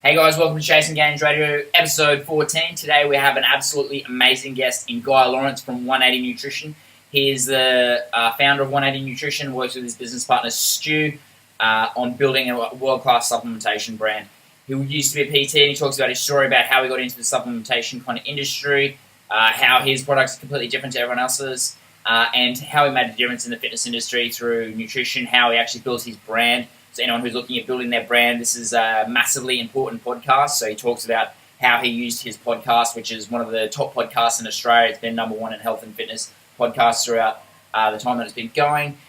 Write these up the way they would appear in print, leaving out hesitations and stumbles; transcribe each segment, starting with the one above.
Hey guys, welcome to Chasing Gains Radio, episode 14. Today we have an absolutely amazing guest in Guy Lawrence from 180 Nutrition. He is the founder of 180 Nutrition, works with his business partner Stu on building a world-class supplementation brand. He used to be a PT and he talks about his story about how he got into the supplementation kind of industry, how his products are completely different to everyone else's, and how he made a difference in the fitness industry through nutrition, how he actually built his brand. So anyone who's looking at building their brand, this is a massively important podcast. So he talks about how he used his podcast, which is one of the top podcasts in Australia. It's been number one in health and fitness podcasts throughout the time that it's been going,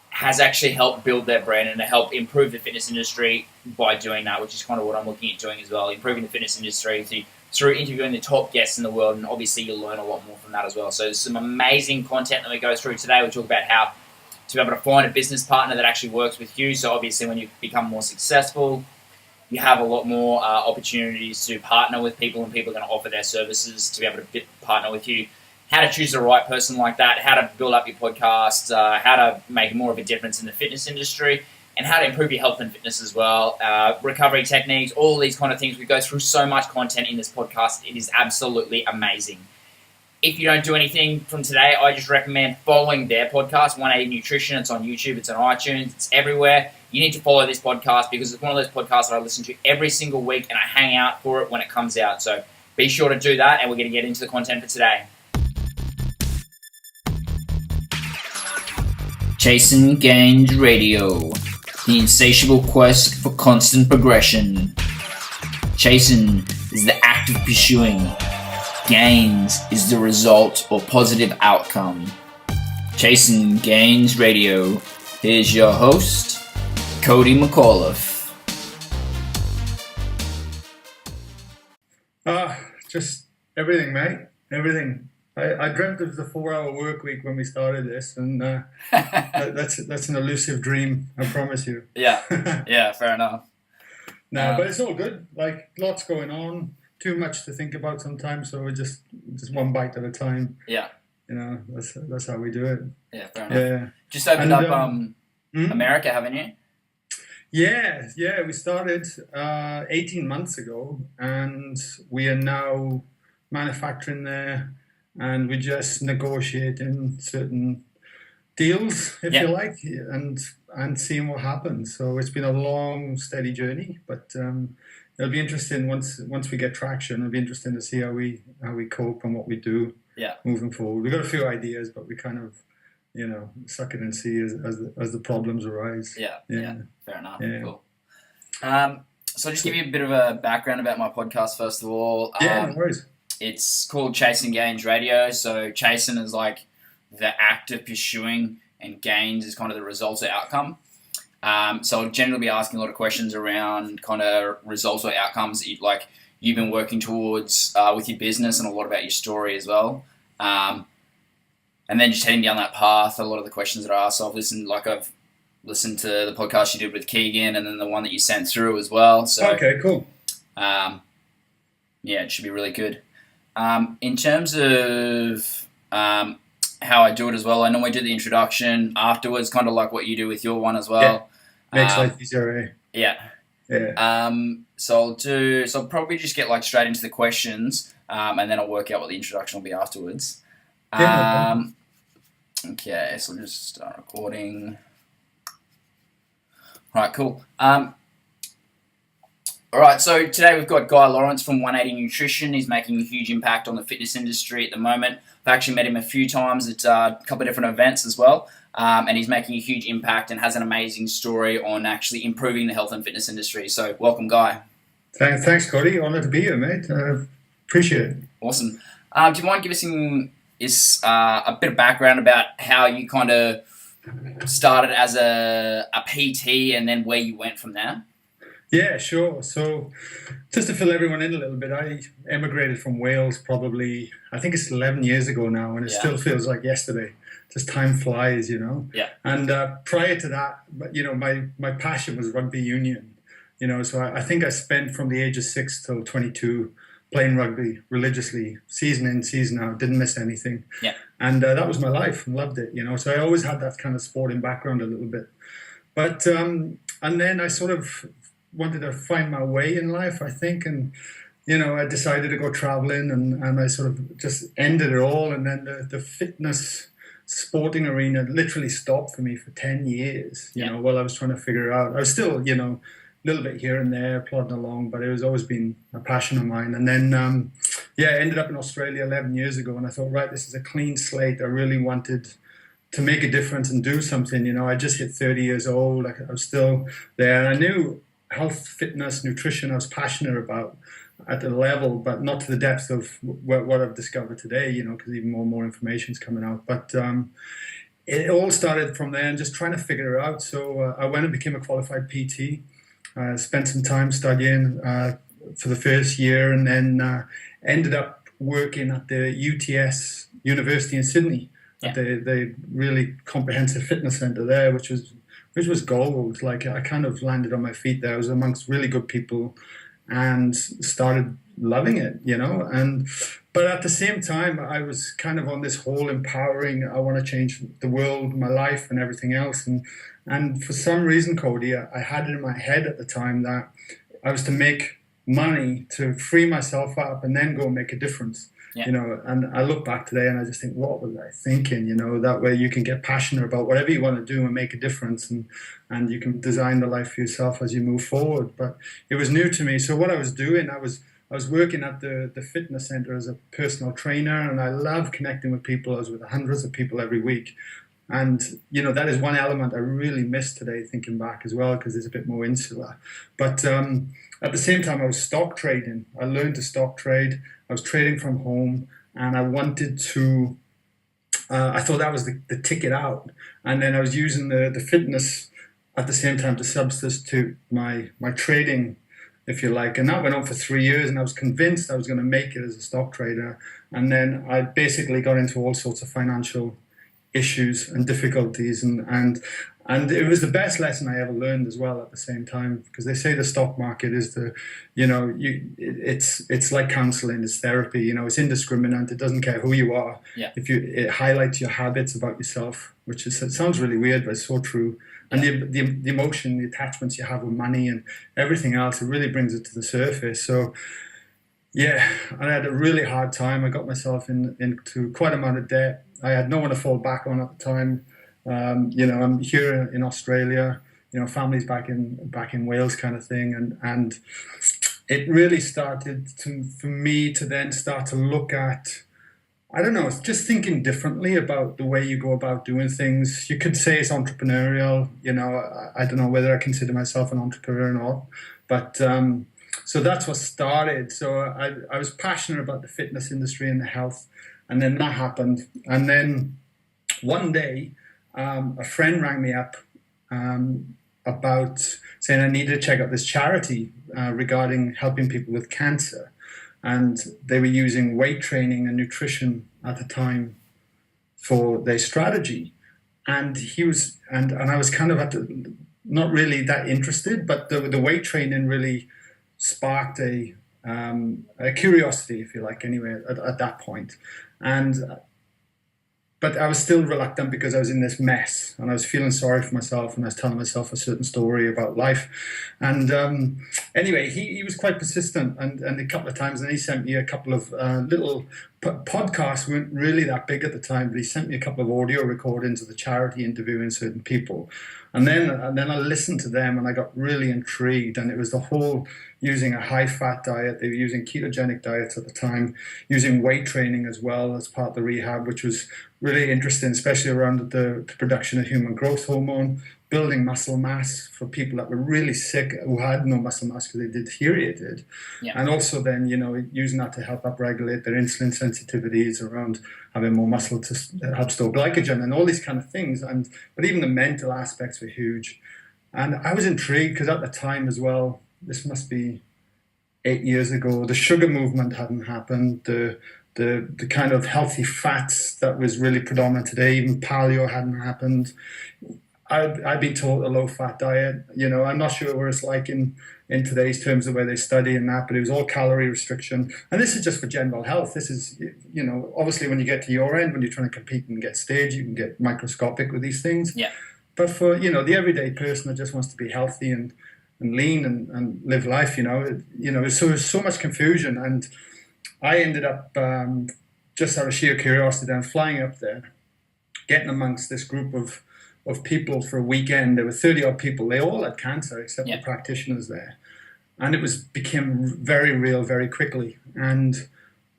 has actually helped build their brand and help improve the fitness industry by doing that, which is kind of what I'm looking at doing as well, improving the fitness industry through interviewing the top guests in the world. And obviously you'll learn a lot more from that as well. So there's some amazing content that we go through today. We talk about how to be able to find a business partner that actually works with you. So obviously when you become more successful, you have a lot more opportunities to partner with people, and people are going to offer their services to be able to partner with you. How to choose the right person like that, how to build up your podcast, how to make more of a difference in the fitness industry, and how to improve your health and fitness as well, recovery techniques, all these kind of things. We go through so much content in this podcast. It is absolutely amazing. If you don't do anything from today, I just recommend following their podcast, 180 Nutrition. It's on YouTube, it's on iTunes, it's everywhere. You need to follow this podcast because it's one of those podcasts that I listen to every single week and I hang out for it when it comes out. So be sure to do that, and we're going to get into the content for today. Chasing Gains Radio, the insatiable quest for constant progression. Chasing is the act of pursuing. Gains is the result or positive outcome. Chasing Gains Radio. Here's your host, Cody McAuliffe. Just everything, mate. Everything. I dreamt of the 4-hour work week when we started this, and that's an elusive dream, I promise you. Yeah, fair enough. But it's all good. Like, lots going on. Too much to think about sometimes, so we just one bite at a time. Yeah. You know, that's how we do it. Yeah, fair enough. Yeah. Just opened up America, haven't you? Yeah. We started 18 months ago, and we are now manufacturing there, and we're just negotiating certain deals, if you like, and seeing what happens. So it's been a long, steady journey, but it'll be interesting once we get traction. It'll be interesting to see how we cope and what we do moving forward. We've got a few ideas, but we kind of, suck it and see as the problems arise. Yeah. Fair enough. Yeah. Cool. So just give you a bit of a background about my podcast first of all. No worries. It's called Chasing Gains Radio. So chasing is like the act of pursuing, and gains is kind of the results or outcome. So I'll generally be asking a lot of questions around kind of results or outcomes that you've been working towards with your business, and a lot about your story as well. And then just heading down that path, a lot of the questions that I ask, I've listened to the podcast you did with Keegan, and then the one that you sent through as well. So okay, cool. It should be really good. In terms of how I do it as well, I normally do the introduction afterwards, kind of like what you do with your one as well. Makes life easier, eh? Yeah. So I'll probably just get straight into the questions, and then I'll work out what the introduction will be afterwards. Okay, so I'll just start recording. All right, cool. All right, so today we've got Guy Lawrence from 180 Nutrition. He's making a huge impact on the fitness industry at the moment. I've actually met him a few times at a couple of different events as well, and he's making a huge impact and has an amazing story on actually improving the health and fitness industry. So welcome, Guy. Thanks, Cody. Honoured to be here, mate. Appreciate it. Awesome. Do you mind giving us a bit of background about how you kind of started as a PT and then where you went from there? Yeah, sure. So just to fill everyone in a little bit, I emigrated from Wales probably, I think it's 11 years ago now, and it still feels like yesterday. Just time flies, Yeah. And prior to that, my passion was rugby union, so I think I spent from the age of 6 till 22 playing rugby religiously, season in, season out, didn't miss anything. Yeah. And that was my life, and loved it, So I always had that kind of sporting background a little bit. But, and then I sort of wanted to find my way in life, I think, and I decided to go traveling, and I sort of just ended it all. And then the fitness sporting arena literally stopped for me for 10 years, while I was trying to figure it out. I was still, a little bit here and there plodding along, but it was always been a passion of mine. And then, I ended up in Australia 11 years ago, and I thought, right, this is a clean slate. I really wanted to make a difference and do something. I just hit 30 years old. I was still there. And I knew health, fitness, nutrition I was passionate about at the level, but not to the depth of what I've discovered today, because even more information is coming out. But it all started from there and just trying to figure it out. So I went and became a qualified PT. Spent some time studying for the first year, and then ended up working at the UTS University in Sydney, at the really comprehensive fitness centre there, which was gold. Like, I kind of landed on my feet there. I was amongst really good people and started loving it, but at the same time, I was kind of on this whole empowering, I want to change the world, my life and everything else. And for some reason, Cody, I had it in my head at the time that I was to make money to free myself up and then go and make a difference. And I look back today and I just think, what was I thinking? That way you can get passionate about whatever you want to do and make a difference, and you can design the life for yourself as you move forward. But it was new to me. So what I was doing, I was working at the fitness center as a personal trainer, and I love connecting with people. I was with hundreds of people every week. And, that is one element I really miss today, thinking back as well, because it's a bit more insular. But at the same time, I was stock trading. I learned to stock trade. I was trading from home, and I wanted to, I thought that was the ticket out. And then I was using the fitness at the same time to substitute my trading, if you like. And that went on for 3 years, and I was convinced I was going to make it as a stock trader. And then I basically got into all sorts of financial issues and difficulties, and it was the best lesson I ever learned as well at the same time, because they say the stock market is it's like counseling, it's therapy, it's indiscriminate, it doesn't care who you are. It highlights your habits about yourself, which it sounds really weird, but it's so true. And the emotion, the attachments you have with money and everything else, it really brings it to the surface. So I had a really hard time. I got myself into quite a amount of debt. I had no one to fall back on at the time. I'm here in Australia. Family's back in Wales, kind of thing, and it really started for me to then start to look at, I don't know, just thinking differently about the way you go about doing things. You could say it's entrepreneurial. I don't know whether I consider myself an entrepreneur or not, but so that's what started. So I was passionate about the fitness industry and the health. And then that happened. And then one day, a friend rang me up about saying I needed to check out this charity regarding helping people with cancer. And they were using weight training and nutrition at the time for their strategy. And I was kind of not really that interested, but the weight training really sparked a curiosity, if you like, anyway, at that point. But I was still reluctant because I was in this mess and I was feeling sorry for myself, and I was telling myself a certain story about life. And anyway, he was quite persistent, and a couple of times, and he sent me a couple of little podcasts. Weren't really that big at the time, but he sent me a couple of audio recordings of the charity interviewing certain people. And then I listened to them and I got really intrigued, and it was the whole using a high-fat diet. They were using ketogenic diets at the time, using weight training as well as part of the rehab, which was really interesting, especially around the production of human growth hormone, building muscle mass for people that were really sick who had no muscle mass because they deteriorated. And also then, using that to help upregulate their insulin sensitivities around having more muscle to help store glycogen and all these kind of things. But even the mental aspects were huge. And I was intrigued because at the time as well, this must be 8 years ago, the sugar movement hadn't happened. The kind of healthy fats that was really predominant today, even paleo hadn't happened. I've been taught a low-fat diet. I'm not sure where it's like in today's terms of where they study and that, but it was all calorie restriction. And this is just for general health. This is, obviously when you get to your end, when you're trying to compete and get stage, you can get microscopic with these things. But for, the everyday person that just wants to be healthy and and lean and live life, So there's so much confusion. And I ended up just out of sheer curiosity then flying up there, getting amongst this group of people for a weekend. There were 30 odd people. They all had cancer except the practitioners there. And it became very real very quickly. And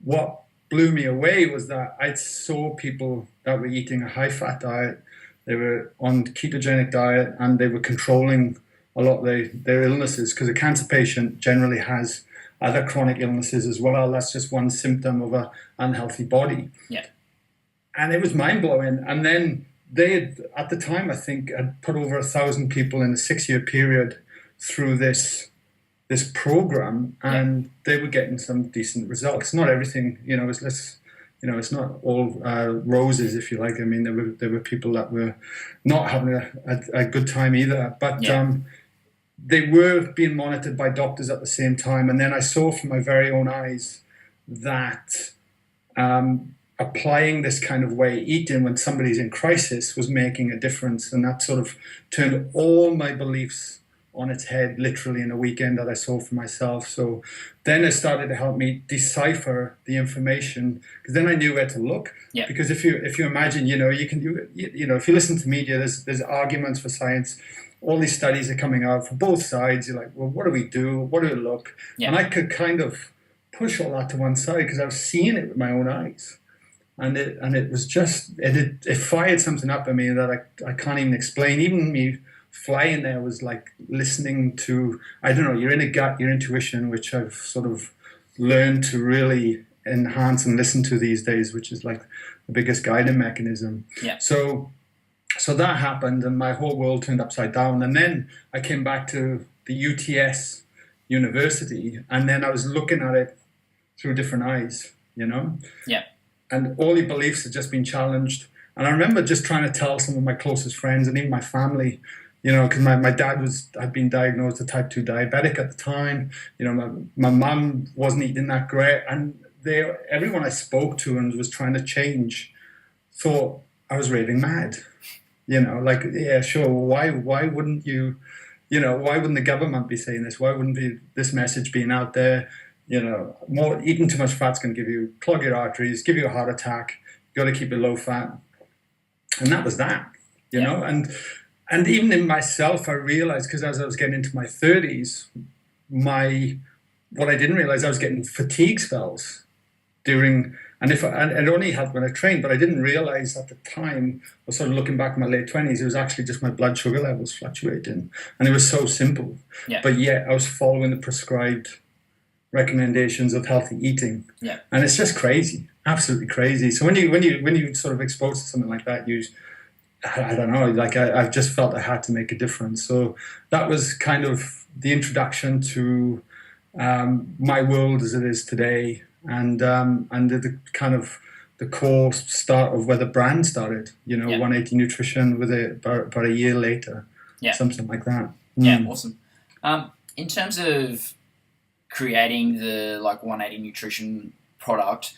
what blew me away was that I saw people that were eating a high-fat diet. They were on ketogenic diet, and they were controlling a lot of their illnesses, because a cancer patient generally has other chronic illnesses as well. That's just one symptom of an unhealthy body. Yeah. And it was mind-blowing. And then they had, at the time, I think, had put over 1,000 people in a 6-year period through this program, and they were getting some decent results. Not everything, it's not all roses, if you like. I mean, there were people that were not having a good time either, but they were being monitored by doctors at the same time. And then I saw from my very own eyes that applying this kind of way eating when somebody's in crisis was making a difference, and that sort of turned all my beliefs on its head, literally, in a weekend that I saw for myself. So then it started to help me decipher the information, because then I knew where to look. Yeah. Because if you imagine, you can do, if you listen to media, there's arguments for science. All these studies are coming out from both sides. You're like, well, what do we do? What do it look? Yeah. And I could kind of push all that to one side because I was seeing it with my own eyes. And it was just, it fired something up in me that I can't even explain. Even me flying there was like listening to, I don't know, you're in a gut, your intuition, which I've sort of learned to really enhance and listen to these days, which is like the biggest guiding mechanism. Yeah. So that happened, and my whole world turned upside down. And then I came back to the UTS university, and then I was looking at it through different eyes, Yeah. And all your beliefs had just been challenged. And I remember just trying to tell some of my closest friends and even my family, because my dad had been diagnosed a type 2 diabetic at the time. My mum wasn't eating that great. And everyone I spoke to and was trying to change thought I was raving mad. Yeah, sure. Why wouldn't you, why wouldn't the government be saying this? Why wouldn't this message being out there? More eating too much fat's going to clog your arteries, give you a heart attack. You got to keep it low fat. And that was that, know. And even in myself, I realized, because as I was getting into my 30s, what I didn't realize, I was getting fatigue spells during, and it only helped when I trained, but I didn't realize at the time, or sort of looking back in my late 20s, it was actually just my blood sugar levels fluctuating. And it was so simple. Yeah. But yet I was following the prescribed recommendations of healthy eating. Yeah. And it's just crazy, absolutely crazy. So when you sort of exposed to something like that, I don't know, like I just felt I had to make a difference. So that was kind of the introduction to my world as it is today, and the kind of the core start of where the brand started. 180 Nutrition with about a year later, something like that. Yeah, awesome. In terms of creating the 180 Nutrition product,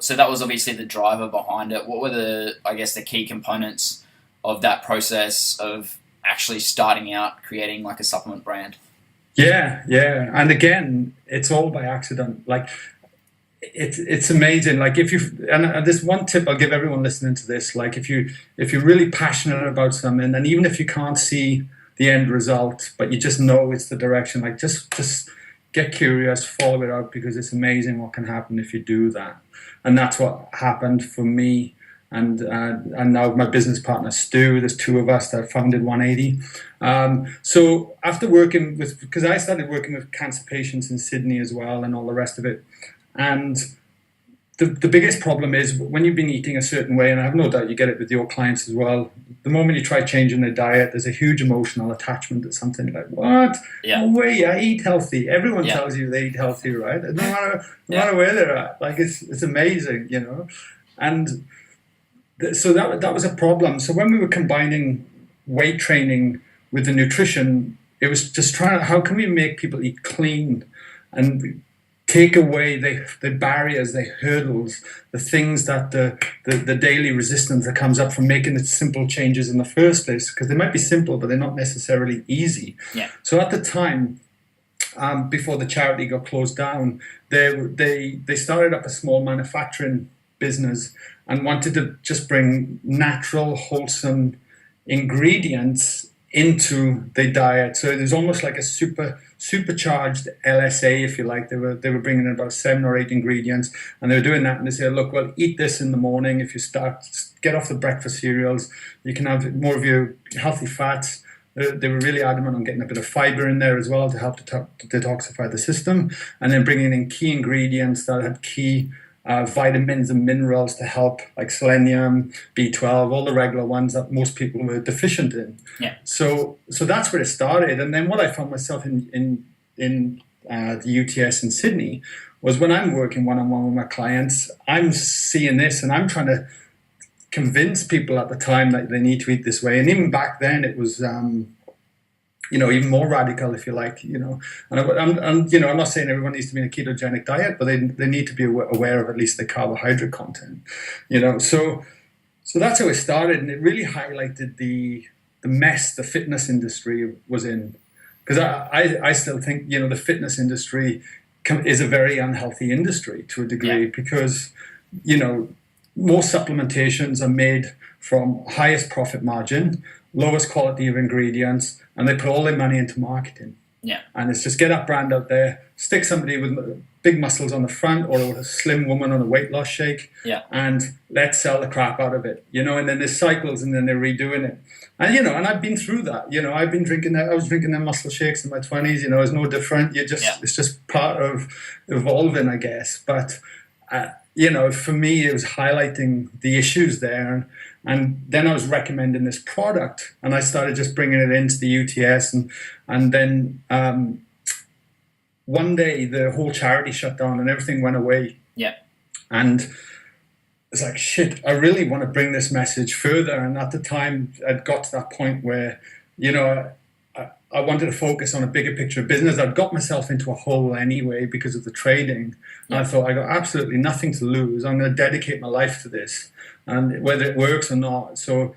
so that was obviously the driver behind it. What were the key components of that process of actually starting out creating a supplement brand? Yeah. And again, it's all by accident. It's amazing. And there's one tip I'll give everyone listening to this. If you're really passionate about something, and even if you can't see the end result, but you just know it's the direction, just get curious, follow it out, because it's amazing what can happen if you do that. And that's what happened for me. And now my business partner, Stu, there's two of us that founded 180. So after because I started working with cancer patients in Sydney as well and all the rest of it. And the biggest problem is when you've been eating a certain way, and I have no doubt you get it with your clients as well, the moment you try changing their diet, there's a huge emotional attachment to something. Like, what? Yeah. No way, I eat healthy. Everyone tells you they eat healthy, right? No matter where they're at. It's amazing, And so that was a problem. So when we were combining weight training with the nutrition, it was just how can we make people eat clean and take away the barriers, the hurdles, the things that the daily resistance that comes up from making the simple changes in the first place, because they might be simple, but they're not necessarily easy. Yeah. So at the time, before the charity got closed down, they started up a small manufacturing business and wanted to just bring natural, wholesome ingredients into their diet. So there's almost like a supercharged LSA, if you like. They were bringing in about 7 or 8 ingredients, and they were doing that. And they said, look, well, eat this in the morning. If you get off the breakfast cereals, you can have more of your healthy fats. They were really adamant on getting a bit of fiber in there as well to help detoxify the system, and then bringing in key ingredients that had key vitamins and minerals to help, like selenium, B12, all the regular ones that most people were deficient in. Yeah. So that's where it started. And then what I found myself in the UTS in Sydney was when I'm working one-on-one with my clients, I'm seeing this and I'm trying to convince people at the time that they need to eat this way. And even back then it was even more radical, if you like, And I'm not saying everyone needs to be in a ketogenic diet, but they need to be aware of at least the carbohydrate content, So that's how it started, and it really highlighted the mess the fitness industry was in, because I still think the fitness industry is a very unhealthy industry to a degree, because most supplementations are made from highest profit margin, lowest quality of ingredients, and they put all their money into marketing. Yeah. And it's just get that brand out there, stick somebody with big muscles on the front or a slim woman on a weight loss shake, and let's sell the crap out of it, and then there's cycles and then they're redoing it. And, and I've been through that, I've been drinking that. I was drinking them muscle shakes in my 20s, it's no different. It's just part of evolving, I guess. But, for me, it was highlighting the issues there. And then I was recommending this product, and I started just bringing it into the UTS. And then one day the whole charity shut down and everything went away. Yeah. And it's like, shit, I really want to bring this message further. And at the time, I'd got to that point where, I wanted to focus on a bigger picture of business. I'd got myself into a hole anyway because of the trading. And I thought, I got absolutely nothing to lose. I'm going to dedicate my life to this, and whether it works or not. So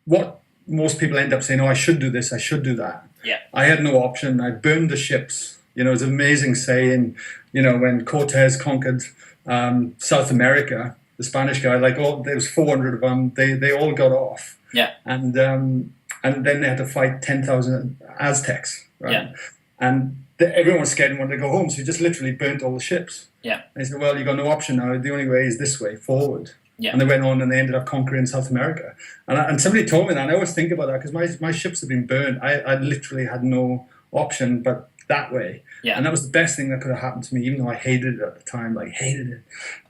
what most people end up saying, I should do this, I should do that. Yeah. I had no option. I burned the ships. It's an amazing saying, when Cortez conquered South America, the Spanish guy, there was 400 of them. They all got off. Yeah. And then they had to fight 10,000 Aztecs, right? Yeah. And everyone was scared and wanted to go home, so he just literally burnt all the ships. Yeah. And he said, well, you've got no option now. The only way is this way, forward. Yeah. And they went on and they ended up conquering South America. And somebody told me that, and I always think about that, because my ships have been burned. I literally had no option but that way. Yeah. And that was the best thing that could have happened to me, even though I hated it at the time, hated it.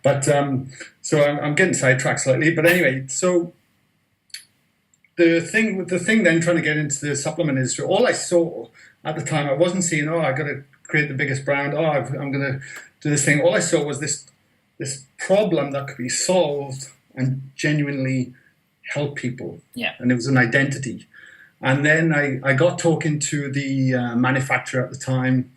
But so I'm getting sidetracked slightly. But anyway, so the thing then trying to get into the supplement industry, all I saw at the time, I wasn't seeing, I got to create the biggest brand, I'm going to do this thing. All I saw was this problem that could be solved and genuinely help people. Yeah. And it was an identity. And then I got talking to the manufacturer at the time,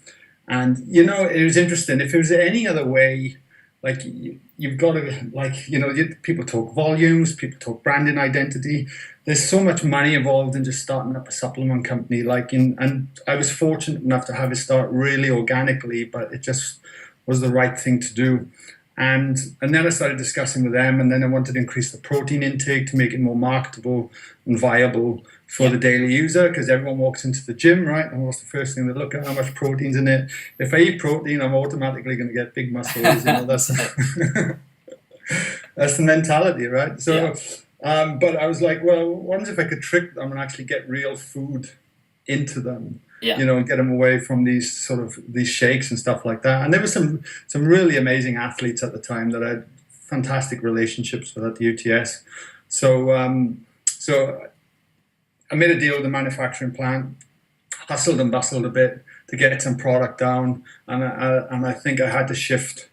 and, it was interesting. If it was any other way, you've got to, people talk volumes, people talk branding identity. There's so much money involved in just starting up a supplement company. And I was fortunate enough to have it start really organically, but it just was the right thing to do. And then I started discussing with them, and then I wanted to increase the protein intake to make it more marketable and viable for the daily user, because everyone walks into the gym, right? And what's the first thing they look at? How much protein's in it? If I eat protein, I'm automatically going to get big muscles. That's that's the mentality, right? So, but I was like, well, what if I could trick them and actually get real food into them? Yeah. And get them away from these shakes and stuff like that. And there were some really amazing athletes at the time that I had fantastic relationships with at the UTS. So I made a deal with the manufacturing plant, hustled and bustled a bit to get some product down, and I think I had to shift.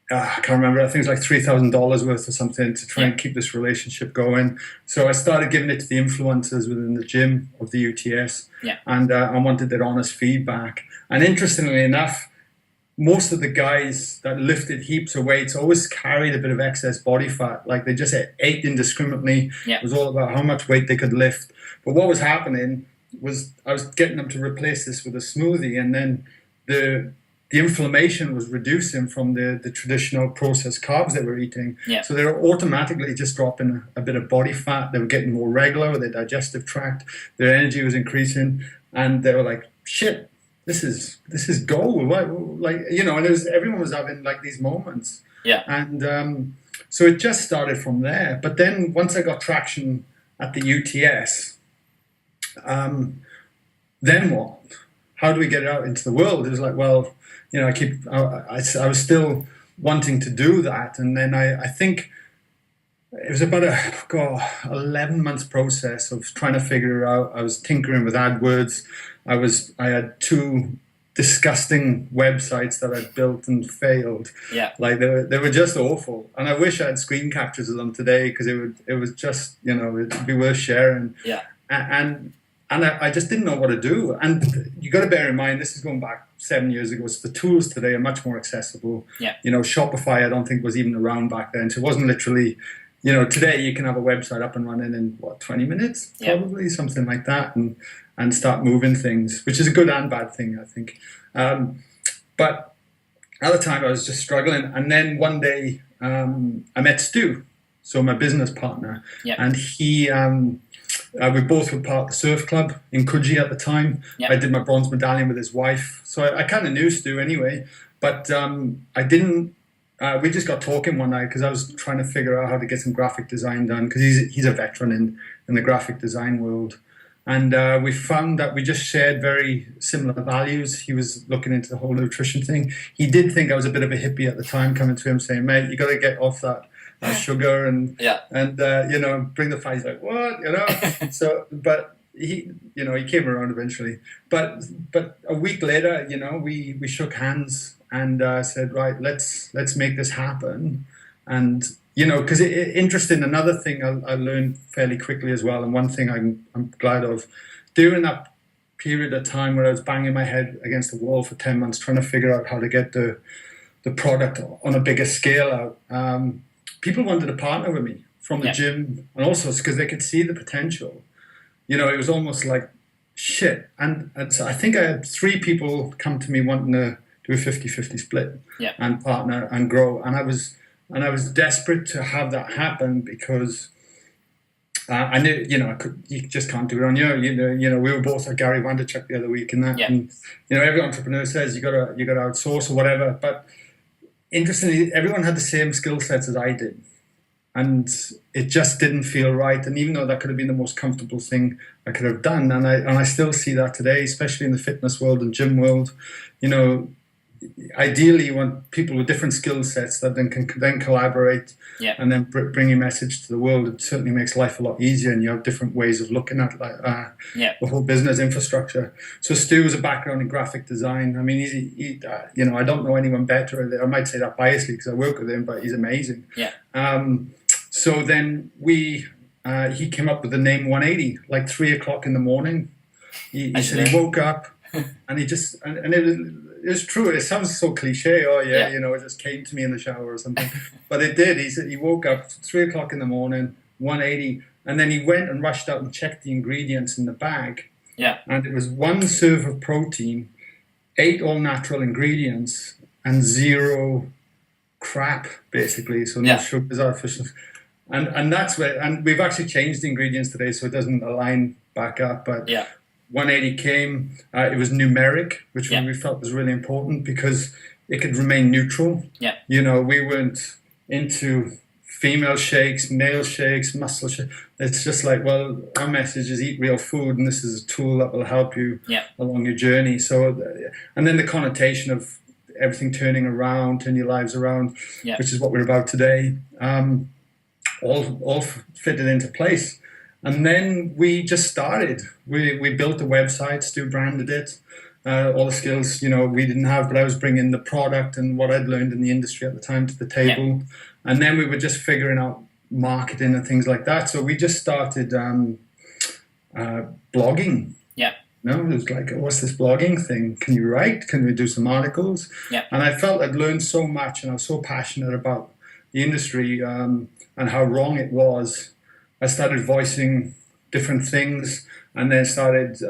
I can't remember. I think it was like $3,000 worth or something to try and keep this relationship going. So I started giving it to the influencers within the gym of the UTS, and I wanted their honest feedback. And interestingly enough, most of the guys that lifted heaps of weights always carried a bit of excess body fat. Like they just ate indiscriminately. Yeah. It was all about how much weight they could lift. But what was happening was I was getting them to replace this with a smoothie, and then the inflammation was reducing from the traditional processed carbs they were eating. Yeah. So they were automatically just dropping a bit of body fat. They were getting more regular with their digestive tract. Their energy was increasing, and they were like, shit, this is gold. Like, you know, and everyone was having like these moments. Yeah. And so it just started from there. But then once I got traction at the UTS, then what? How do we get it out into the world? It was like, well, you know, I was still wanting to do that. And then I think it was about 11 months process of trying to figure it out. I was tinkering with AdWords. I had 2 disgusting websites that I'd built and failed. Yeah. Like they were just awful. And I wish I had screen captures of them today, because it was just, you know, it'd be worth sharing. Yeah. And I just didn't know what to do. And you got to bear in mind, this is going back 7 years ago. So the tools today are much more accessible. Yeah. You know, Shopify, I don't think was even around back then. So it wasn't literally, you know, today you can have a website up and running in 20 minutes, probably, something like that, and start moving things, which is a good and bad thing, I think. But at the time I was just struggling. And then one day I met Stu, so my business partner, and he, we both were part of the surf club in Coogee at the time. I did my bronze medallion with his wife. So I kind of knew Stu anyway, but I didn't, we just got talking one night because I was trying to figure out how to get some graphic design done, because he's a veteran in the graphic design world. And we found that we just shared very similar values. He was looking into the whole nutrition thing. He did think I was a bit of a hippie at the time, coming to him saying, mate, you got to get off that sugar and you know, bring the fat. He's like, what, you know? So, but he, you know, he came around eventually. But a week later, you know, we shook hands and said, right, let's make this happen. And you know, because interesting, another thing I learned fairly quickly as well, and one thing I'm glad of, during that period of time where I was banging my head against the wall for 10 months trying to figure out how to get the product on a bigger scale out, people wanted to partner with me from the gym, and also because they could see the potential. You know, it was almost like, shit. And so I think I had 3 people come to me wanting to do a 50-50 split and partner and grow. And I was desperate to have that happen, because I knew, you know, you just can't do it on your own. You know, we were both at Gary Vaynerchuk the other week, and that, and you know, every entrepreneur says you got to outsource or whatever. But interestingly, everyone had the same skill sets as I did, and it just didn't feel right. And even though that could have been the most comfortable thing I could have done, and I still see that today, especially in the fitness world and gym world, you know. Ideally, you want people with different skill sets that can collaborate and then bring your message to the world. It certainly makes life a lot easier, and you have different ways of looking at the whole business infrastructure. So Stu has a background in graphic design. I mean, he you know, I don't know anyone better. I might say that biasly because I work with him, but he's amazing. So then he came up with the name 180, like 3 o'clock in the morning. He said he woke up and he just and it was true. It sounds so cliche. Oh yeah, you know, it just came to me in the shower or something. But it did. He said he woke up 3 o'clock in the morning, 180, and then he went and rushed out and checked the ingredients in the bag. And it was 1 serve of protein, 8 all natural ingredients, and 0 crap, basically. So no sugars, artificial. And that's where, and we've actually changed the ingredients today so it doesn't align back up. But 180 came, it was numeric, which we felt was really important because it could remain neutral. You know, we weren't into female shakes, male shakes, muscle shakes. It's just like, well, our message is eat real food, and this is a tool that will help you along your journey. So, and then the connotation of everything turning around, turn your lives around, which is what we're about today, all fitted into place. And then we just started. We built a website. Stu branded it. All the skills, you know, we didn't have, but I was bringing the product and what I'd learned in the industry at the time to the table. And then we were just figuring out marketing and things like that. So we just started blogging. No, it was like, what's this blogging thing? Can you write? Can we do some articles? Yeah. And I felt I'd learned so much, and I was so passionate about the industry and how wrong it was. I started voicing different things, and then started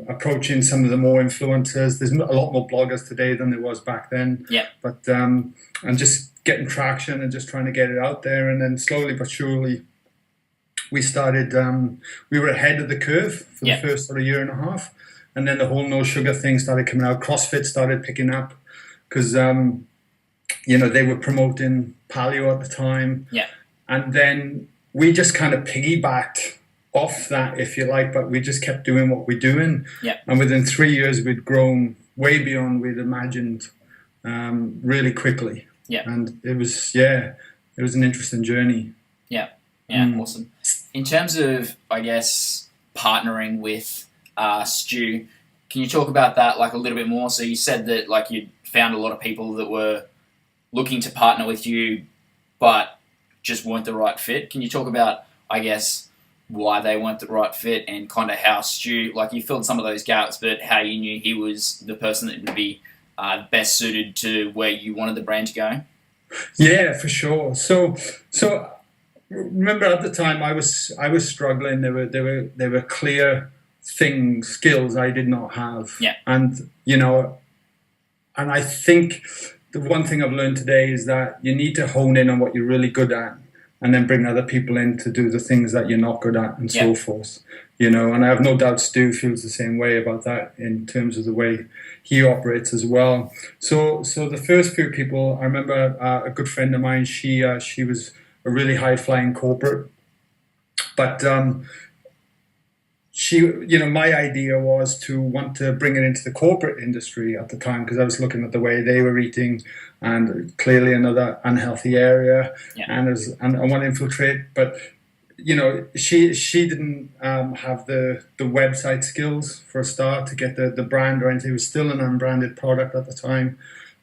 approaching some of the more influencers. There's a lot more bloggers today than there was back then. Yeah. But and just getting traction and just trying to get it out there, and then slowly but surely we started. We were ahead of the curve for the first sort of year and a half, and then the whole no sugar thing started coming out. CrossFit started picking up because they were promoting paleo at the time. Yeah. And then we just kind of piggybacked off that, if you like, but we just kept doing what we're doing. Yeah. And within 3 years, we'd grown way beyond we'd imagined, really quickly. Yeah. And it was an interesting journey. Yeah. Yeah. Awesome. In terms of, I guess, partnering with Stu, can you talk about that like a little bit more? So you said that like you found a lot of people that were looking to partner with you, but just weren't the right fit. Can you talk about, I guess, why they weren't the right fit and kind of how Stu, like you filled some of those gaps, but how you knew he was the person that would be best suited to where you wanted the brand to go? Yeah, for sure. So remember at the time I was struggling. There were clear skills I did not have. Yeah. And and I think the one thing I've learned today is that you need to hone in on what you're really good at, and then bring other people in to do the things that you're not good at, and so forth. And I have no doubt Stu feels the same way about that in terms of the way he operates as well. So the first few people, I remember a good friend of mine. She was a really high flying corporate, but my idea was to want to bring it into the corporate industry at the time, because I was looking at the way they were eating, and clearly another unhealthy area, and I want to infiltrate. But she didn't have the website skills for a start to get the brand or anything. It was still an unbranded product at the time,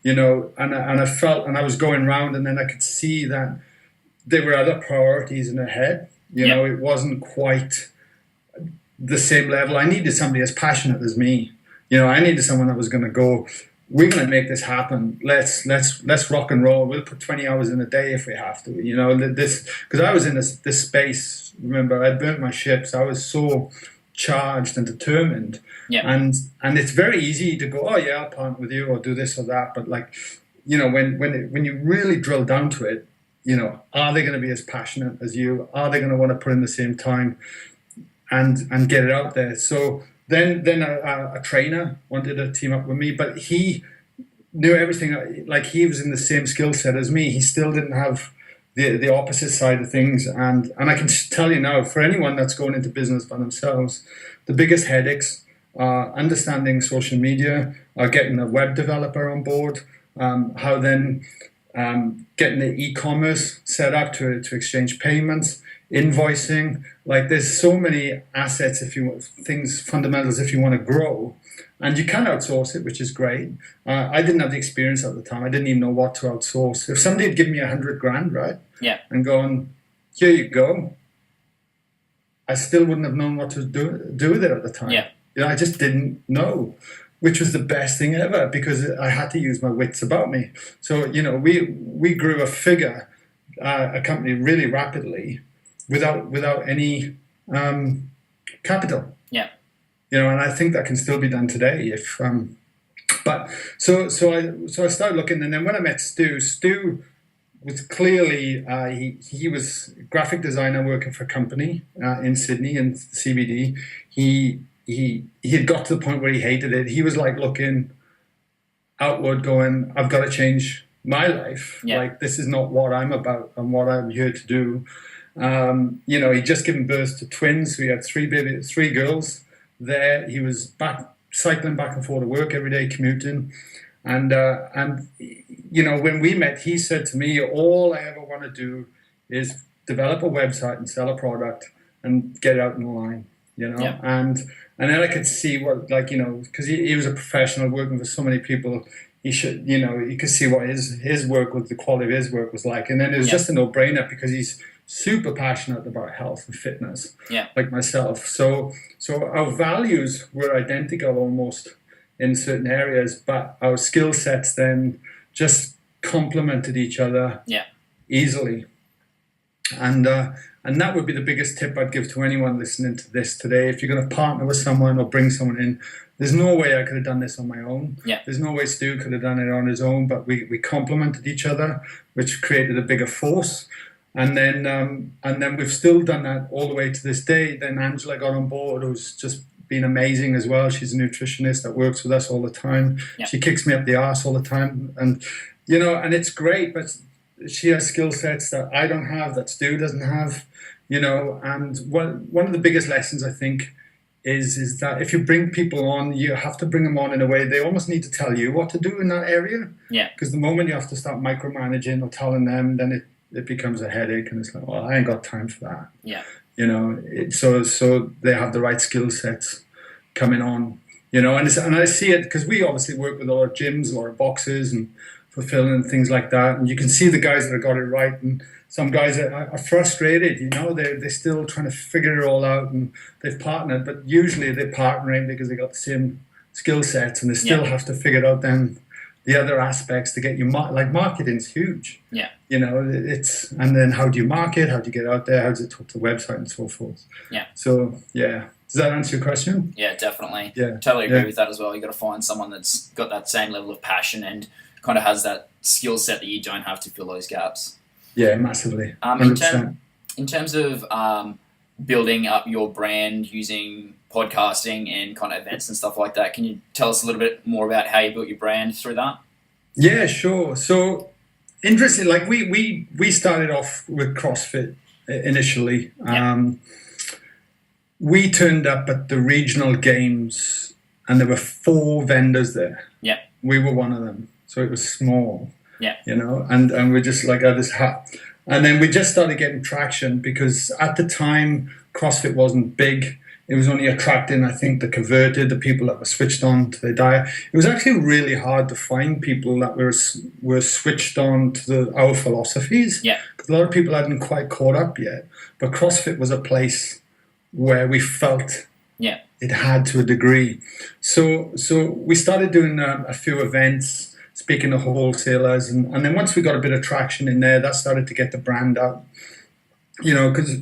and I felt, and I was going around, and then I could see that there were other priorities in her head. It wasn't quite the same level. I needed somebody as passionate as me. I needed someone that was going to go, we're going to make this happen. Let's rock and roll. We'll put 20 hours in a day if we have to. Because I was in this space. Remember, I burnt my ships. I was so charged and determined. Yeah. And it's very easy to go, oh yeah, I'll partner with you or do this or that. But like, when you really drill down to it, are they going to be as passionate as you? Are they going to want to put in the same time and get it out there? So then a trainer wanted to team up with me, but he knew everything. Like, he was in the same skill set as me. He still didn't have the opposite side of things. And I can tell you now, for anyone that's going into business by themselves, the biggest headaches are understanding social media, are getting a web developer on board, how then getting the e-commerce set up to exchange payments, invoicing. Like, there's so many assets, fundamentals if you want to grow, and you can outsource it, which is great. I didn't have the experience at the time. I didn't even know what to outsource. If somebody had given me $100,000, right? Yeah. And gone, here you go, I still wouldn't have known what to do with it at the time. Yeah. I just didn't know, which was the best thing ever, because I had to use my wits about me. So, we grew a company really rapidly without any capital. Yeah. And I think that can still be done today. But I started looking, and then when I met Stu was clearly he was a graphic designer working for a company in Sydney in CBD. He had got to the point where he hated it. He was like looking outward, going, I've got to change my life. Yeah. Like, this is not what I'm about and what I'm here to do. He'd just given birth to twins. We had three girls there. He was cycling back and forth to work every day, commuting. And when we met, he said to me, all I ever want to do is develop a website and sell a product and get it out in the line, Yeah. And then I could see what, because he was a professional working with so many people, you could see what his work was, the quality of his work was like. And then it was just a no-brainer, because super passionate about health and fitness, Yeah. like myself. So our values were identical almost in certain areas, but our skill sets then just complemented each other Yeah. easily. And that would be the biggest tip I'd give to anyone listening to this today. If you're going to partner with someone or bring someone in, there's no way I could have done this on my own. Yeah. There's no way Stu could have done it on his own, but we complemented each other, which created a bigger force. And then we've still done that all the way to this day. Then Angela got on board, who's just been amazing as well. She's a nutritionist that works with us all the time. Yeah. She kicks me up the arse all the time. And, and it's great, but she has skill sets that I don't have, that Stu doesn't have, and one of the biggest lessons I think is that if you bring people on, you have to bring them on in a way they almost need to tell you what to do in that area. Yeah. Because the moment you have to start micromanaging or telling them, then it becomes a headache, and it's like, well, I ain't got time for that. Yeah. So they have the right skill sets coming on, and I see it because we obviously work with a lot of gyms, a lot of boxes and fulfilling and things like that. And you can see the guys that have got it right, and some guys are frustrated, they're still trying to figure it all out, and they've partnered, but usually they're partnering because they got the same skill sets, and they still have to figure out then the other aspects to get you, like marketing's huge. Yeah. And then how do you market? How do you get out there? How does it talk to the website and so forth? Yeah. So, yeah. Does that answer your question? Yeah, definitely. Yeah. Totally agree with that as well. You got to find someone that's got that same level of passion and kind of has that skill set that you don't have to fill those gaps. Yeah, massively. In terms of building up your brand using podcasting and kind of events and stuff like that, can you tell us a little bit more about how you built your brand through that? Yeah, sure. So interesting. Like we started off with CrossFit initially. Yeah. We turned up at the regional games, and there were 4 vendors there. Yeah. We were one of them, so it was small. Yeah. And we're just like at this hat. And then we just started getting traction because at the time, CrossFit wasn't big. It was only attracting, I think, the converted, the people that were switched on to their diet. It was actually really hard to find people that were switched on to our philosophies. Yeah. Because a lot of people hadn't quite caught up yet. But CrossFit was a place where we felt it had to a degree. So we started doing a few events, speaking to wholesalers, and then once we got a bit of traction in there, that started to get the brand out. Because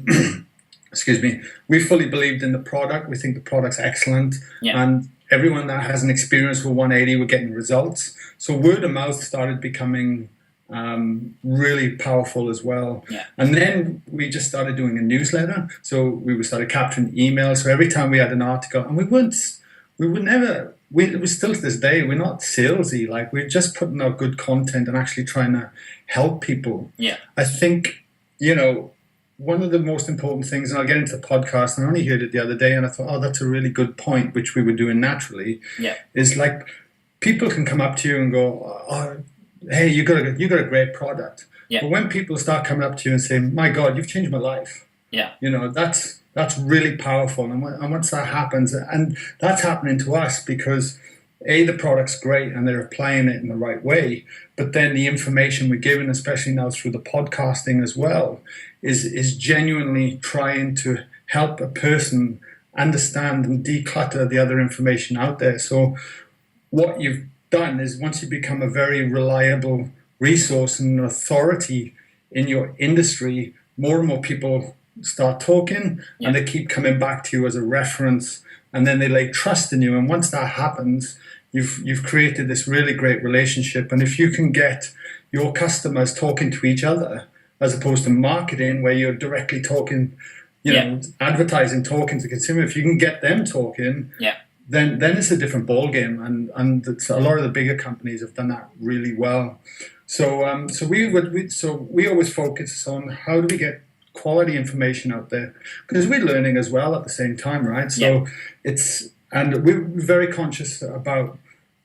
excuse me, we fully believed in the product. We think the product's excellent, and everyone that has an experience with 180 were getting results. So word of mouth started becoming really powerful as well. Yeah. And then we just started doing a newsletter. So we started capturing emails. So every time we had an article, and it was still to this day, we're not salesy. Like, we're just putting out good content and actually trying to help people. Yeah. I think, one of the most important things, and I'll get into the podcast, and I only heard it the other day, and I thought, that's a really good point, which we were doing naturally, is like, people can come up to you and go, oh, hey, you got a great product. Yeah. But when people start coming up to you and saying, my God, you've changed my life. Yeah. That's really powerful. And once that happens, and that's happening to us because the product's great and they're applying it in the right way, but then the information we're given, especially now through the podcasting as well, is genuinely trying to help a person understand and declutter the other information out there. So what you've done is, once you become a very reliable resource and authority in your industry, more and more people start talking, and they keep coming back to you as a reference, and then they lay trust in you. And once that happens, you've created this really great relationship. And if you can get your customers talking to each other as opposed to marketing, where you're directly talking, advertising, talking to consumer, if you can get them talking, then it's a different ball game. And a lot of the bigger companies have done that really well. So we always focus on how do we get quality information out there, because we're learning as well at the same time, right? So and we're very conscious about,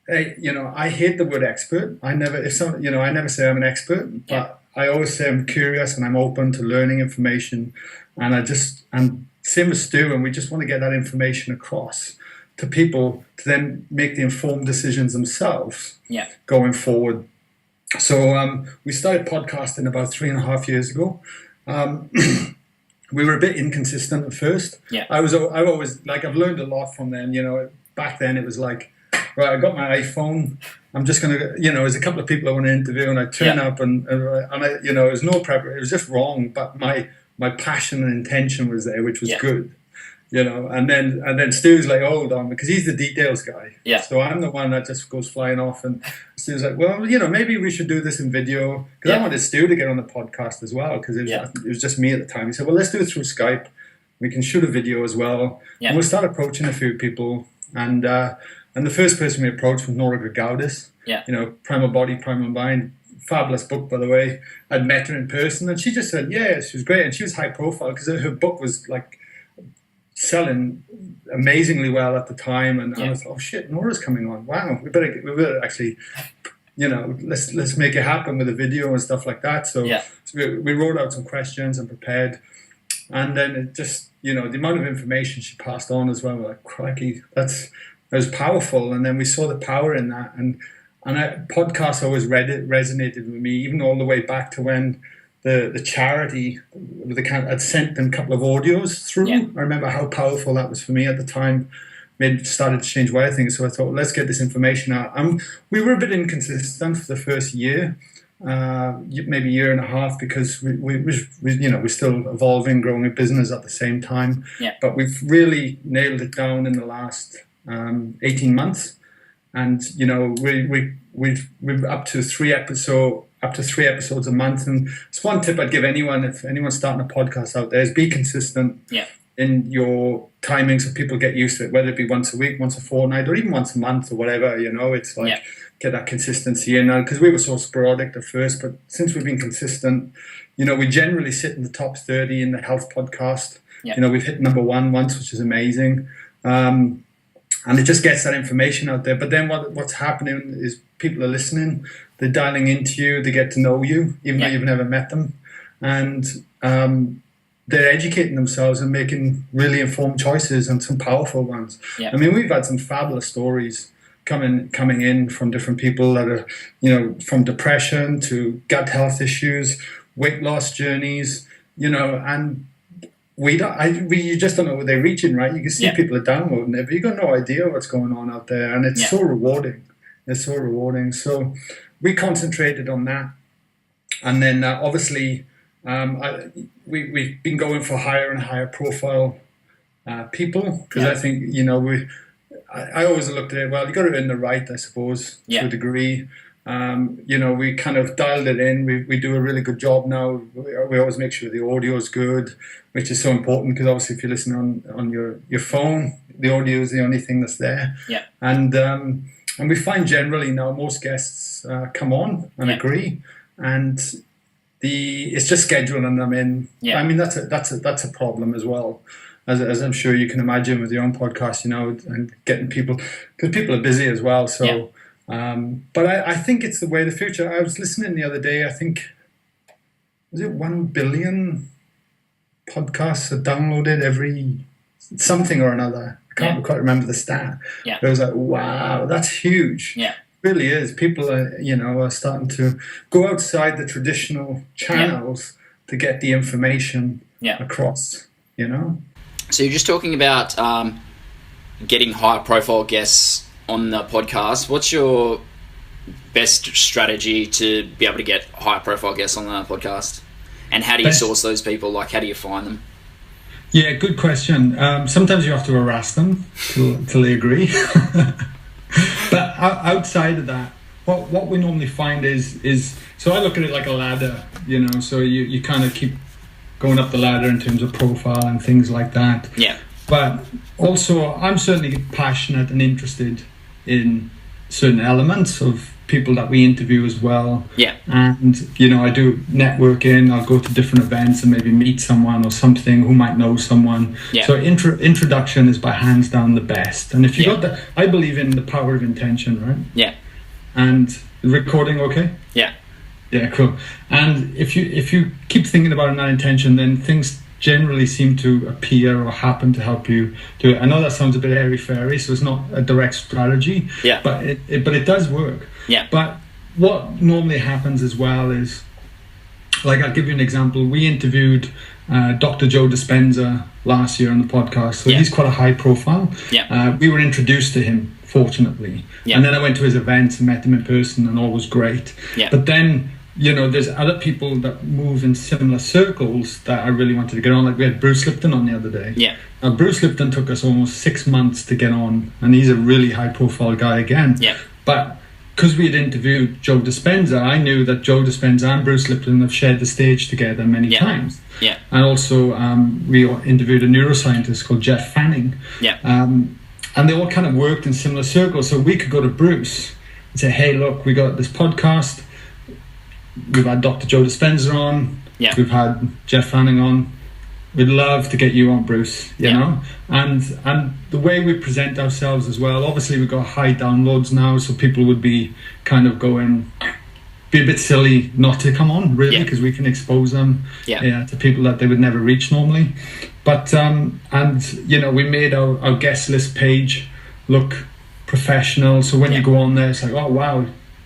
I hate the word expert. I never say I'm an expert, but I always say I'm curious and I'm open to learning information, and same as Stu, and we just want to get that information across to people to then make the informed decisions themselves going forward. So we started podcasting about 3.5 years ago. we were a bit inconsistent at first. Yeah. I've always, like, I've learned a lot from them. You know, back then it was like, right, I got my iPhone. I'm just going to, you know, there's a couple of people I want to interview, and I turn up and I, you know, it was no prep. It was just wrong. But my passion and intention was there, which was good. You know, and then Stu's like, hold on, because he's the details guy. Yeah. So I'm the one that just goes flying off, and Stu's like, well, you know, maybe we should do this in video, because I wanted Stu to get on the podcast as well, because it was just me at the time. He said, well, let's do it through Skype. We can shoot a video as well, and we'll start approaching a few people. And the first person we approached was Nora Grigaudis. Yeah. You know, Primal Body, Primal Mind. Fabulous book, by the way. I'd met her in person, and she just said, yeah, she was great, and she was high profile because her book was like selling amazingly well at the time, and I was, oh shit, Nora's coming on. Wow, we better actually, you know, let's make it happen with a video and stuff like that. So, we wrote out some questions and prepared, and then it just, you know, the amount of information she passed on as well, we're like, crikey, that was powerful. And then we saw the power in that, and podcasts always resonated with me, even all the way back to when the charity had sent them a couple of audios through. I remember how powerful that was for me at the time. It started to change way I think. So I thought, well, let's get this information out. We were a bit inconsistent for the first year, maybe a year and a half, because we you know, we're still evolving, growing a business at the same time. Yeah. But we've really nailed it down in the last 18 months, and you know, we're up to three episodes a month. And it's one tip I'd give anyone, if anyone's starting a podcast out there, is be consistent in your timing so people get used to it, whether it be once a week, once a fortnight, or even once a month or whatever. You know, it's like get that consistency in. Because we were so sporadic at first, but since we've been consistent, you know, we generally sit in the top 30 in the health podcast. You know, we've hit number 1 once, which is amazing. And it just gets that information out there. But then what's happening is people are listening, they're dialing into you, they get to know you, even though you've never met them. And they're educating themselves and making really informed choices, and some powerful ones. I mean, we've had some fabulous stories coming in from different people that are, you know, from depression to gut health issues, weight loss journeys, you know, and you just don't know what they're reaching, right? You can see people are downloading it, but you've got no idea what's going on out there, and it's so rewarding. It's so rewarding. So we concentrated on that, and then obviously we've been going for higher and higher profile people, because I think, you know, I always looked at it, well, you got to earn the right, I suppose, to a degree. You know, we kind of dialed it in. We do a really good job now. We always make sure the audio is good, which is so important, because obviously if you listen on your phone, the audio is the only thing that's there. And we find generally now most guests come on and agree, and it's just scheduling them in. I mean, that's a problem as well, as I'm sure you can imagine with your own podcast, you know, and getting people, because people are busy as well. So. But I think it's the way of the future. I was listening the other day, I think, was it 1 billion podcasts are downloaded every something or another. I can't quite remember the stat. But I was like, wow, that's huge. It really is. People are starting to go outside the traditional channels to get the information across, you know. So you're just talking about getting high profile guests on the podcast. What's your best strategy to be able to get high profile guests on the podcast? And how do you source those people? Like, how do you find them? Yeah, good question. Sometimes you have to harass them till they agree. But outside of that, what we normally find is so I look at it like a ladder, you know, so you kind of keep going up the ladder in terms of profile and things like that. But also, I'm certainly passionate and interested in certain elements of people that we interview as well. And, you know, I do networking. I'll go to different events and maybe meet someone or something who might know someone. So introduction is by hands down the best. And if you got that, I believe in the power of intention, right? And recording, okay? Yeah, cool. And if you keep thinking about that intention, then things generally seem to appear or happen to help you do it. I know that sounds a bit airy-fairy, so it's not a direct strategy, but it does work. But what normally happens as well is like, I'll give you an example. We interviewed Dr. Joe Dispenza last year on the podcast, so he's quite a high profile. We were introduced to him, fortunately, and then I went to his events and met him in person, and all was great. But then, you know, there's other people that move in similar circles that I really wanted to get on. Like, we had Bruce Lipton on the other day. Now, Bruce Lipton took us almost 6 months to get on, and he's a really high profile guy again. But because we had interviewed Joe Dispenza, I knew that Joe Dispenza and Bruce Lipton have shared the stage together many times. And also, we interviewed a neuroscientist called Jeff Fanning. And they all kind of worked in similar circles. So we could go to Bruce and say, hey, look, we got this podcast. We've had Dr. Joe Dispenza on. We've had Jeff Fanning on. We'd love to get you on, Bruce, you know? And the way we present ourselves as well, obviously we've got high downloads now, so people would be kind of be a bit silly not to come on, really, because we can expose them to people that they would never reach normally. But, and, you know, we made our guest list page look professional. So when you go on there, it's like, oh, wow,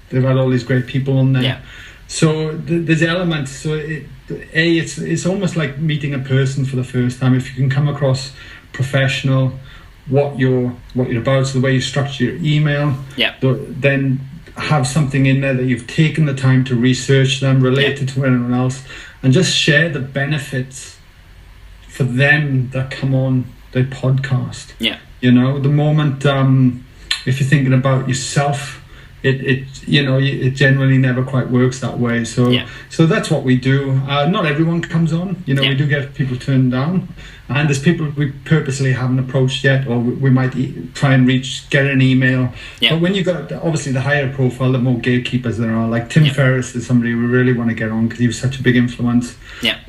they've had all these great people on there. So there's elements. So it's almost like meeting a person for the first time. If you can come across professional, what you're about, so the way you structure your email, then have something in there that you've taken the time to research them, related to anyone else, and just share the benefits for them that come on their podcast. You know, the moment if you're thinking about yourself, it generally never quite works that way. So that's what we do. Not everyone comes on. You know, we do get people turned down, and there's people we purposely haven't approached yet, or we might try and get an email. But when you've got obviously the higher profile, the more gatekeepers there are. Like Tim Ferriss is somebody we really want to get on because he was such a big influence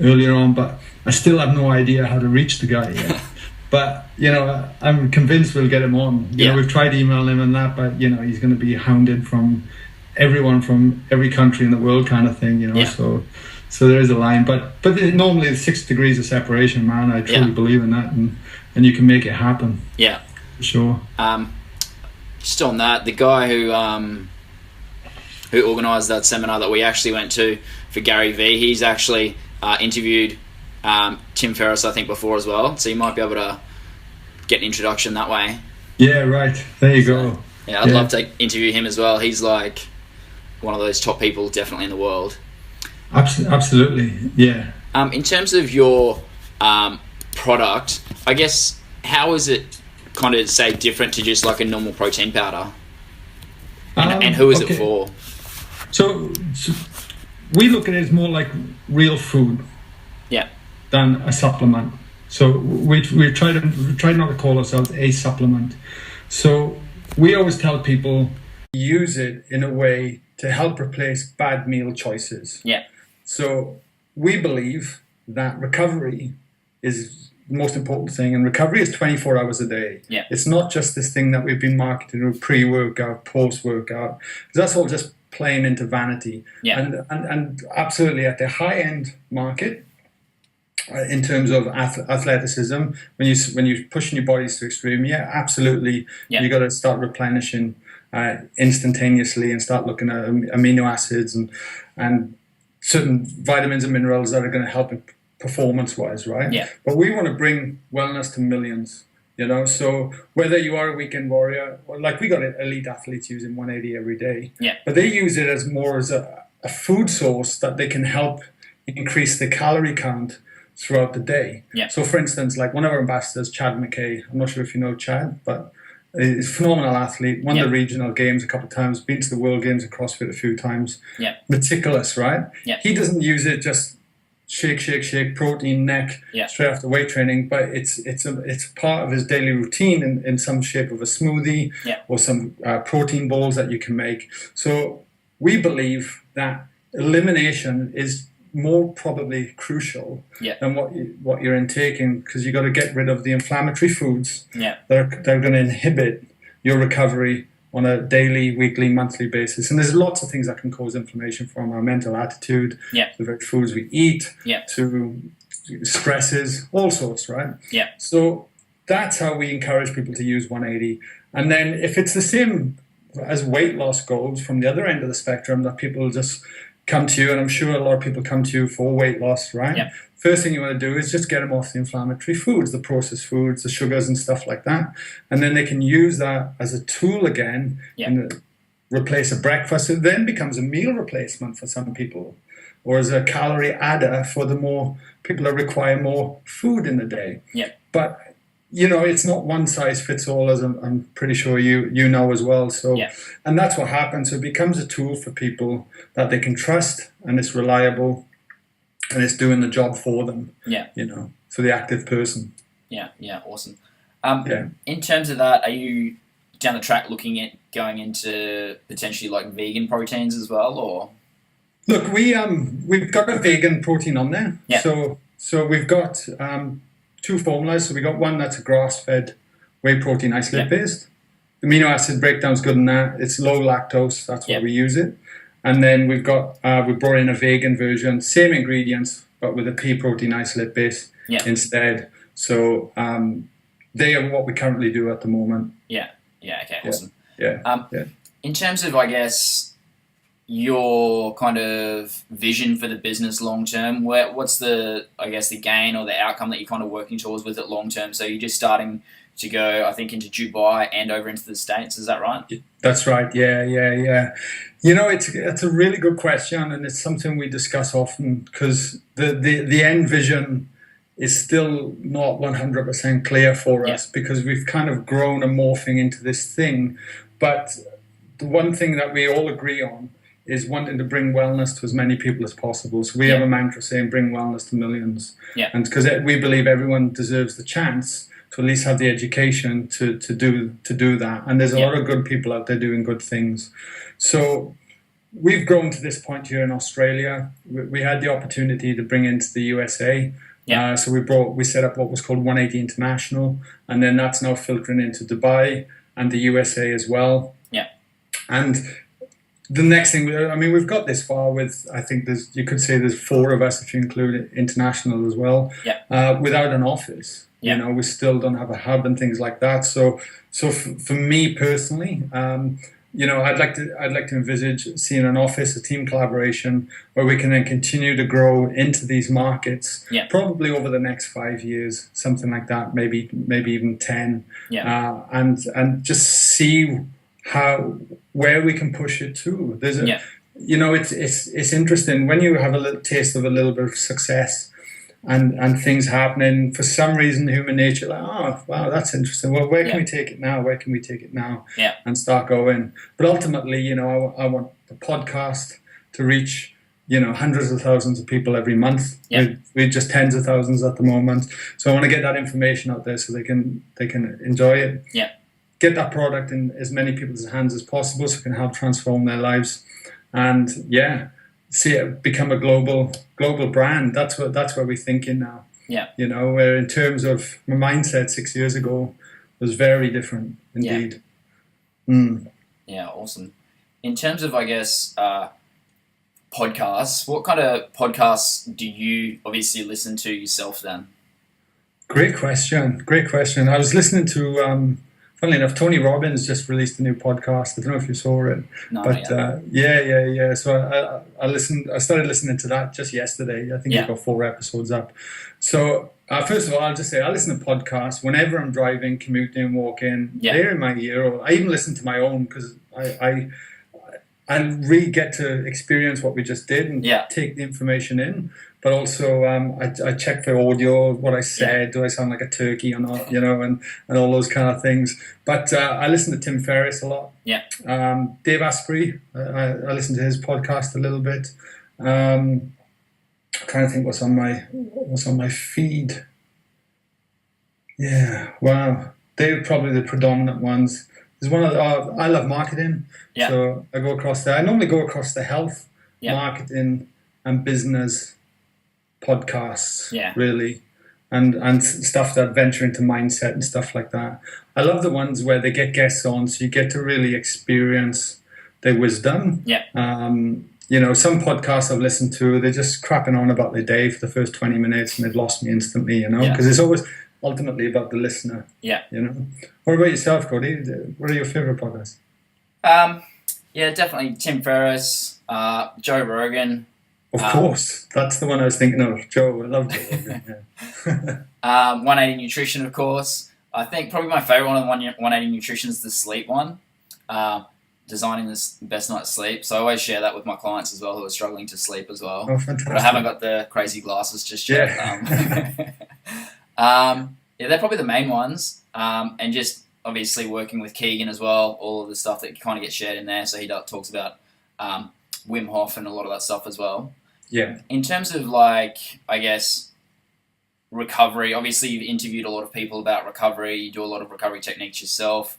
earlier on. But I still have no idea how to reach the guy yet. But, you know, I'm convinced we'll get him on. You know, we've tried emailing him and that, but, you know, he's going to be hounded from everyone from every country in the world kind of thing, you know. So there is a line. But normally the 6 degrees of separation, man, I truly believe in that. And you can make it happen. For sure. Just on that, the guy who organised that seminar that we actually went to for Gary Vee, he's actually interviewed Tim Ferriss, I think, before as well. So you might be able to get an introduction that way. Yeah, right. There you go. Yeah, I'd love to interview him as well. He's like one of those top people definitely in the world. Absolutely, yeah. In terms of your product, I guess, how is it kind of, say, different to just like a normal protein powder? And who is it for? So we look at it as more like real food than a supplement. So we try not to call ourselves a supplement. So we always tell people use it in a way to help replace bad meal choices. So we believe that recovery is the most important thing, and recovery is 24 hours a day. It's not just this thing that we've been marketing with pre-workout, post-workout, because that's all just playing into vanity. And absolutely at the high-end market, in terms of athleticism, when you're pushing your bodies to extreme, absolutely, you got to start replenishing instantaneously and start looking at amino acids and certain vitamins and minerals that are going to help it performance-wise, right? But we want to bring wellness to millions. You know, so whether you are a weekend warrior, or like we got elite athletes using 180 every day, but they use it as more as a food source that they can help increase the calorie count throughout the day. So for instance, like one of our ambassadors, Chad McKay, I'm not sure if you know Chad, but he's a phenomenal athlete, won the regional games a couple of times, been to the World Games at CrossFit a few times. Meticulous, right? He doesn't use it just shake, protein, neck, straight after weight training, but it's part of his daily routine in some shape of a smoothie or some protein balls that you can make. So we believe that elimination is more probably crucial than what you're intaking, because you got to get rid of the inflammatory foods that are going to inhibit your recovery on a daily, weekly, monthly basis. And there's lots of things that can cause inflammation, from our mental attitude to the foods we eat to stresses, all sorts, right? So that's how we encourage people to use 180. And then if it's the same as weight loss goals from the other end of the spectrum, that people just come to you, and I'm sure a lot of people come to you for weight loss, right? Yeah. First thing you want to do is just get them off the inflammatory foods, the processed foods, the sugars and stuff like that. And then they can use that as a tool again and replace a breakfast. It then becomes a meal replacement for some people, or as a calorie adder for the more people that require more food in the day. Yeah. But, it's not one size fits all, as I'm pretty sure you know as well. So, and that's what happens. So it becomes a tool for people that they can trust, and it's reliable, and it's doing the job for them. Yeah. For the active person. Yeah. Yeah. Awesome. In terms of that, are you down the track looking at going into potentially like vegan proteins as well, or? Look, we've got a vegan protein on there. Yeah. So we've got two formulas. So we got one that's a grass-fed whey protein isolate based. The amino acid breakdown's good in that. It's low lactose. That's why we use it. And then we've got we brought in a vegan version, same ingredients, but with a pea protein isolate base instead. So they are what we currently do at the moment. Yeah. Yeah. Okay. Awesome. Yeah. In terms of, I guess, your kind of vision for the business long term, what's the gain or the outcome that you're kind of working towards with it long term? So you're just starting to go, I think, into Dubai and over into the States. Is that right? That's right. Yeah. It's a really good question, and it's something we discuss often, because the end vision is still not 100% clear for us, because we've kind of grown and morphing into this thing. But the one thing that we all agree on is wanting to bring wellness to as many people as possible. So we have a mantra saying, bring wellness to millions. Yeah. And because we believe everyone deserves the chance to at least have the education to do that. And there's a lot of good people out there doing good things. So we've grown to this point here in Australia. We had the opportunity to bring into the USA. Yeah. So we set up what was called 180 International, and then that's now filtering into Dubai and the USA as well. Yeah. And the next thing, we've got this far with, I think you could say there's 4 of us if you include international as well. Yeah. Without an office. Yeah. We still don't have a hub and things like that. So for me personally, I'd like to envisage seeing an office, a team collaboration, where we can then continue to grow into these markets. Yeah. Probably over the next 5 years, something like that, maybe even 10. Yeah. And just see where we can push it to. There's it's interesting when you have a little taste of a little bit of success. And things happening, for some reason, human nature, like, oh, wow, that's interesting. Well, where can we take it now? Where can we take it now? Yeah. And start going. But ultimately, I want the podcast to reach, hundreds of thousands of people every month. Yeah. We're just tens of thousands at the moment. So I want to get that information out there so they can enjoy it. Yeah. Get that product in as many people's hands as possible so it can help transform their lives. And see it become a global brand. That's where we're thinking now. Yeah. Where in terms of my mindset 6 years ago was very different indeed. Yeah. Yeah, awesome. In terms of, I guess, podcasts, what kind of podcasts do you obviously listen to yourself then? Great question. I was listening to funnily enough, Tony Robbins just released a new podcast. I don't know if you saw it, but yeah. So I started listening to that just yesterday. I think he's got 4 episodes up. So first of all, I'll just say I listen to podcasts whenever I'm driving, commuting, walking. They're in my ear. Or I even listen to my own because I really get to experience what we just did and take the information in. But also, I check for audio, what I said, do I sound like a turkey or not, and all those kind of things. But I listen to Tim Ferriss a lot. Yeah. Dave Asprey, I listen to his podcast a little bit. I'm trying to think what's on my feed. Yeah, wow. They're probably the predominant ones. There's one I love marketing, so I go across there. I normally go across the health, marketing, and business podcasts, really, and stuff that venture into mindset and stuff like that. I love the ones where they get guests on, so you get to really experience their wisdom. Yeah. Some podcasts I've listened to, they're just crapping on about their day for the first 20 minutes, and they've lost me instantly. Because it's always ultimately about the listener. Yeah. What about yourself, Cody? What are your favorite podcasts? Yeah, definitely Tim Ferriss, Joe Rogan. Of course, that's the one I was thinking of. Joe, I love Joe Rogan. Yeah. 180 Nutrition, of course. I think probably my favorite one of the 180 Nutrition is the sleep one. Designing this best night's sleep. So I always share that with my clients as well who are struggling to sleep as well. Oh, fantastic. But I haven't got the crazy glasses just yet. Yeah. Yeah, they're probably the main ones. And just obviously working with Keegan as well, all of the stuff that kind of gets shared in there. So he talks about Wim Hof and a lot of that stuff as well. Yeah. In terms of like, I guess, recovery, obviously you've interviewed a lot of people about recovery. You do a lot of recovery techniques yourself.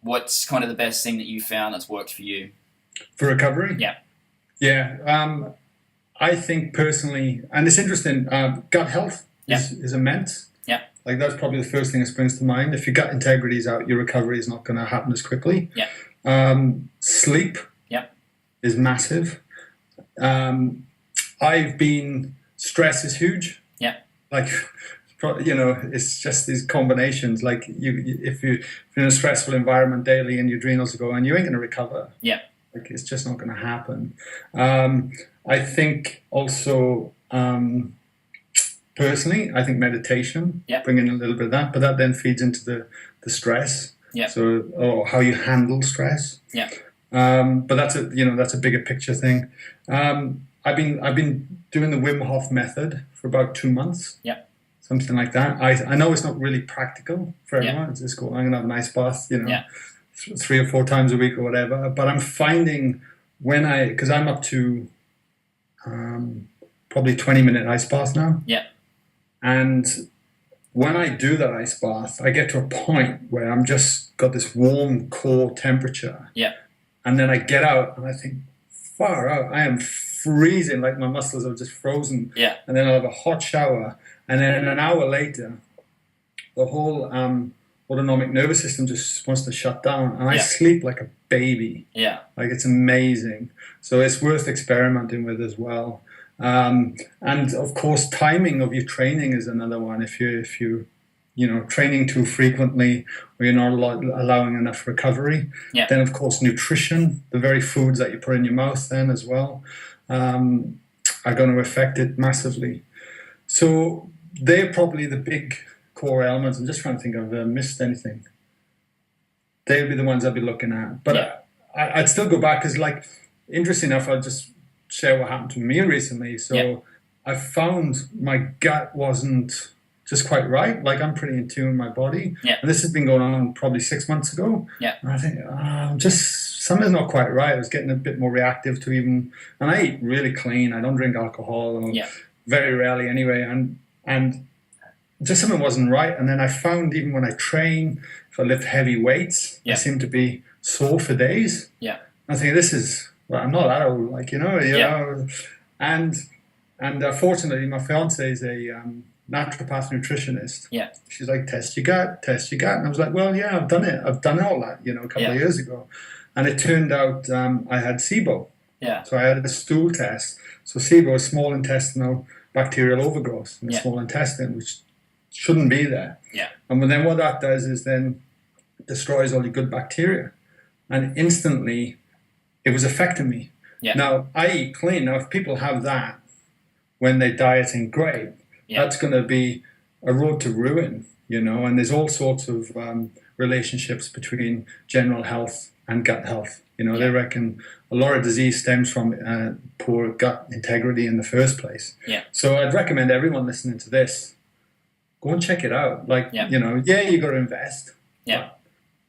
What's kind of the best thing that you found that's worked for you? For recovery? Yeah. Yeah. I think personally, and it's interesting, gut health is immense. Yeah. Like that's probably the first thing that springs to mind. If your gut integrity is out, your recovery is not going to happen as quickly. Yeah. Sleep is massive. Stress is huge. Yeah. Like, it's just these combinations. Like if you're in a stressful environment daily and your adrenals are going, you ain't going to recover. Yeah. Like it's just not going to happen. I think also, personally, I think meditation, bring in a little bit of that, but that then feeds into the stress. Yeah. So, how you handle stress. Yeah. But that's a bigger picture thing. I've been doing the Wim Hof method for about 2 months. Yeah. Something like that. I know it's not really practical for everyone. It's just cool. I'm gonna have an ice bath, 3 or 4 times a week or whatever. But I'm finding because I'm up to probably 20-minute ice bath now. Yeah. And when I do that ice bath, I get to a point where I'm just got this warm core temperature. Yeah. And then I get out and I think, far out, I am freezing, like my muscles are just frozen. Yeah. And then I'll have a hot shower. And then an hour later, the whole autonomic nervous system just wants to shut down. And I sleep like a baby. Yeah. Like it's amazing. So it's worth experimenting with as well. And of course, timing of your training is another one. If you training too frequently or you're not allowing enough recovery, then of course nutrition, the very foods that you put in your mouth then as well, are going to affect it massively. So they're probably the big core elements. I'm just trying to think if I've missed anything. They'll be the ones I'll be looking at. But I'd still go back because, like, interesting enough, I'll just share what happened to me recently. So I found my gut wasn't just quite right. Like, I'm pretty in tune with my body. Yeah. And this has been going on probably 6 months ago. Yeah. And I think, something's not quite right. I was getting a bit more reactive to and I eat really clean. I don't drink alcohol. Very rarely anyway. And just something wasn't right. And then I found even when I train, if I lift heavy weights, I seem to be sore for days. Yeah. I think I'm not that old, know. And fortunately, my fiance is a naturopath nutritionist. Yeah. She's like, test your gut. And I was like, well, yeah, I've done it. I've done all that, a couple of years ago. And it turned out I had SIBO. Yeah. So I had a stool test. So SIBO is small intestinal bacterial overgrowth in the small intestine, which shouldn't be there. Yeah. And then what that does is then destroys all your good bacteria. And instantly, it was affecting me. Yeah. Now, I eat clean. Now, if people have that when they're dieting, great. That's going to be a road to ruin, and there's all sorts of relationships between general health and gut health. They reckon a lot of disease stems from poor gut integrity in the first place. Yeah. So I'd recommend everyone listening to this, go and check it out. Like, you got to invest. Yeah.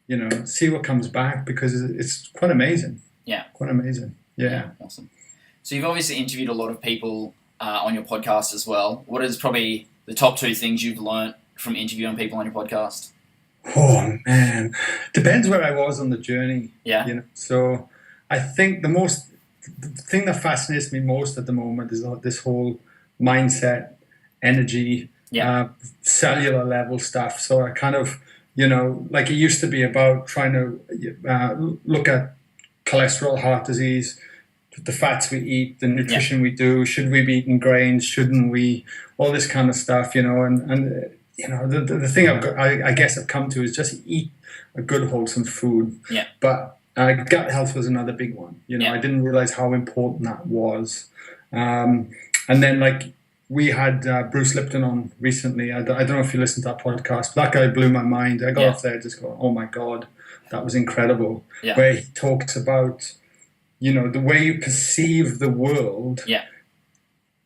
But, see what comes back because it's quite amazing. Yeah. Quite amazing. Yeah. Awesome. So you've obviously interviewed a lot of people on your podcast as well. What is probably the top 2 things you've learned from interviewing people on your podcast? Oh, man. Depends where I was on the journey. Yeah. So I think the thing that fascinates me most at the moment is this whole mindset, energy, cellular level stuff. So I kind of, like it used to be about trying to look at cholesterol, heart disease, the fats we eat, the nutrition we do, should we be eating grains, shouldn't we, all this kind of stuff, and the thing I guess I've come to is just eat a good wholesome food. Yeah. But Gut health was another big one. I didn't realize how important that was. And then we had Bruce Lipton on recently. I don't know if you listened to that podcast, but that guy blew my mind. I got off there just going, oh my God, that was incredible. Yeah. Where he talks about, the way you perceive the world. Yeah.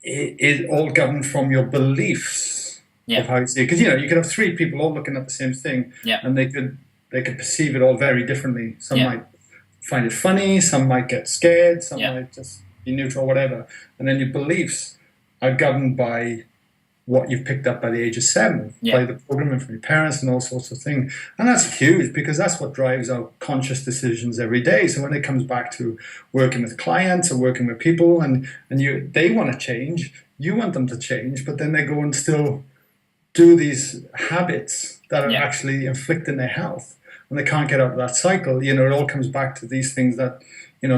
It all governed from your beliefs of how you see it. Because, you could have three people all looking at the same thing, and they could perceive it all very differently. Some might find it funny, some might get scared, some might just be neutral, whatever. And then your beliefs are governed by what you've picked up by the age of 7, by the programming from your parents and all sorts of things. And that's huge, because that's what drives our conscious decisions every day. So when it comes back to working with clients or working with people and they want to change, you want them to change, but then they go and still do these habits that are actually inflicting their health. And they can't get out of that cycle. It all comes back to these things that,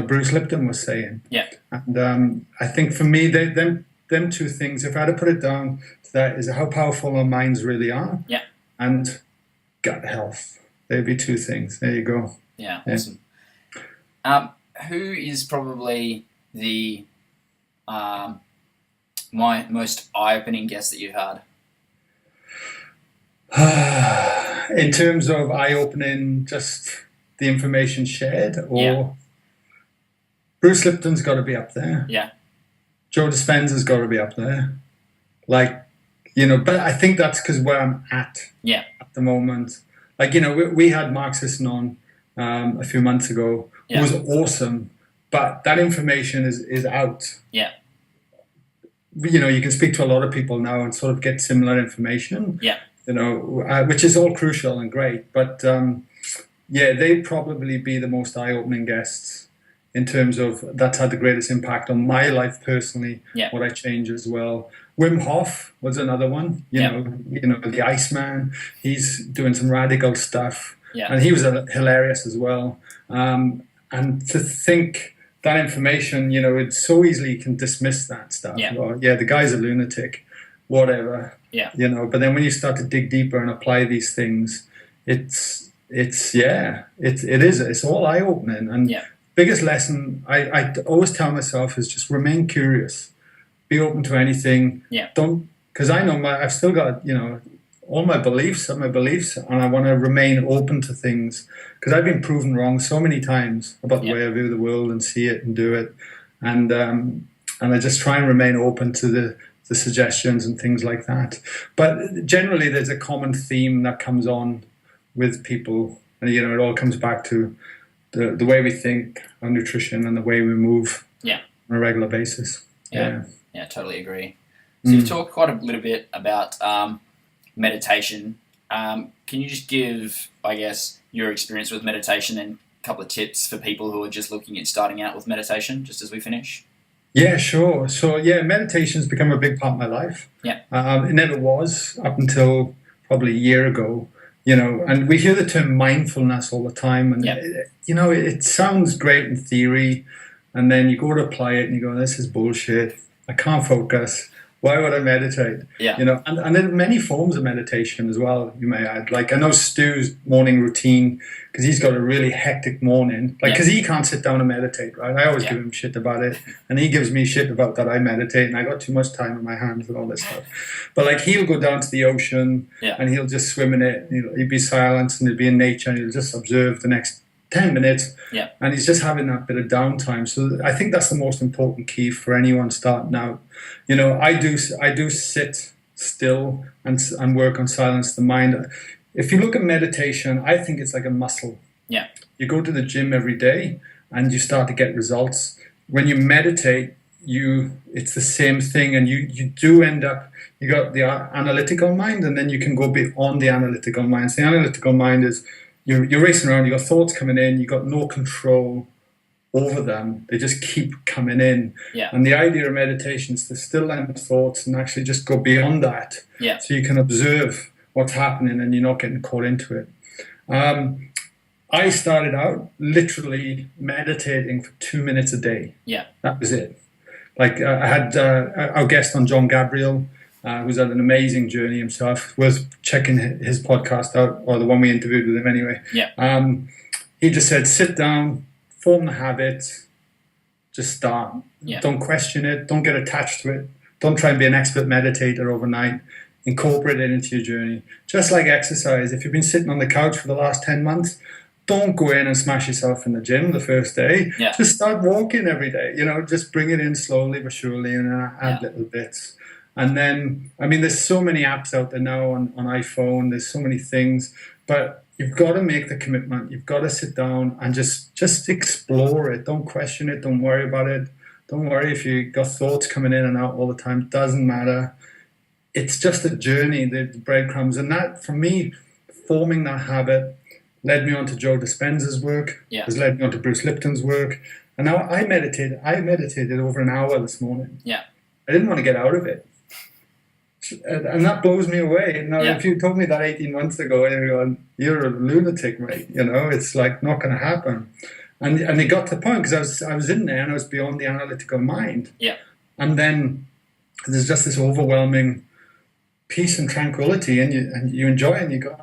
Bruce Lipton was saying. Yeah. And I think for me, them two things, if I had to put it down to that, is how powerful our minds really are. Yeah. And gut health. They'd be two things. There you go. Yeah, awesome. Who is probably the my most eye-opening guest that you've had? In terms of eye-opening, just the information shared, or Bruce Lipton's got to be up there. Yeah. Joe Dispenza's got to be up there. But I think that's because where I'm at the moment. We had Mark Sisson on a few months ago, who was awesome, but that information is out. Yeah. You can speak to a lot of people now and sort of get similar information. Yeah. Which is all crucial and great. But, they'd probably be the most eye-opening guests in terms of that's had the greatest impact on my life personally, what I change as well. Wim Hof was another one, you know, the Iceman. He's doing some radical stuff. Yeah. And he was hilarious as well. And to think that information, it so easily you can dismiss that stuff. Yeah. Or, the guy's a lunatic, whatever. Yeah. But then when you start to dig deeper and apply these things, it's all eye-opening. And biggest lesson I always tell myself is just remain curious, be open to anything. Don't, because I know I've still got all my beliefs and I want to remain open to things, because I've been proven wrong so many times about the way I view the world and see it and do it, and I just try and remain open to the suggestions and things like that. But generally, there's a common theme that comes on with people, and it all comes back to the way we think, our nutrition, and the way we move on a regular basis. Yeah, totally agree. So you've talked quite a little bit about meditation. Can you just give, I guess, your experience with meditation and a couple of tips for people who are just looking at starting out with meditation, just as we finish? Yeah, sure. So, meditation's become a big part of my life. Yeah. It never was up until probably a year ago. And we hear the term mindfulness all the time, and it sounds great in theory, and then you go to apply it and you go, this is bullshit. I can't focus. Why would I meditate? Yeah. And there are many forms of meditation as well, you may add. Like, I know Stu's morning routine, because he's got a really hectic morning. Because he can't sit down and meditate, right? I always give him shit about it. And he gives me shit about that I meditate and I got too much time on my hands and all this stuff. But, he'll go down to the ocean and he'll just swim in it. He'll be silent and he'll be in nature and he'll just observe the next 10 minutes. Yeah. And he's just having that bit of downtime. So I think that's the most important key for anyone starting out. I do sit still and work on silence the mind. If you look at meditation, I think it's like a muscle. Yeah. You go to the gym every day and you start to get results. When you meditate, it's the same thing, and you do end up, you got the analytical mind, and then you can go beyond the analytical mind. So the analytical mind is you're racing around, you got thoughts coming in, you got no control over them. They just keep coming in. Yeah. And the idea of meditation is to still them thoughts and actually just go beyond that. Yeah. So you can observe what's happening and you're not getting caught into it. I started out literally meditating for 2 minutes a day. Yeah. That was it. I had our guest on, John Gabriel, who's had an amazing journey himself. Worth checking his podcast out, or the one we interviewed with him anyway. Yeah. he just said, sit down, form the habit, just start. Yeah. Don't question it. Don't get attached to it. Don't try and be an expert meditator overnight. Incorporate it into your journey. Just like exercise. If you've been sitting on the couch for the last 10 months, don't go in and smash yourself in the gym the first day. Yeah. Just start walking every day. Just bring it in slowly but surely and add little bits. And then, there's so many apps out there now on iPhone. There's so many things. But you've got to make the commitment. You've got to sit down and just explore it. Don't question it. Don't worry about it. Don't worry if you got thoughts coming in and out all the time. It doesn't matter. It's just a journey, the breadcrumbs. And that, for me, forming that habit led me on to Joe Dispenza's work. Yeah. Has led me on to Bruce Lipton's work. And now I meditated over an hour this morning. Yeah. I didn't want to get out of it. And that blows me away. Now, if you told me that 18 months ago, you're a lunatic, mate. It's like not going to happen. And it got to the point because I was in there and I was beyond the analytical mind. Yeah. And then there's just this overwhelming peace and tranquility, and you enjoy it, and you go,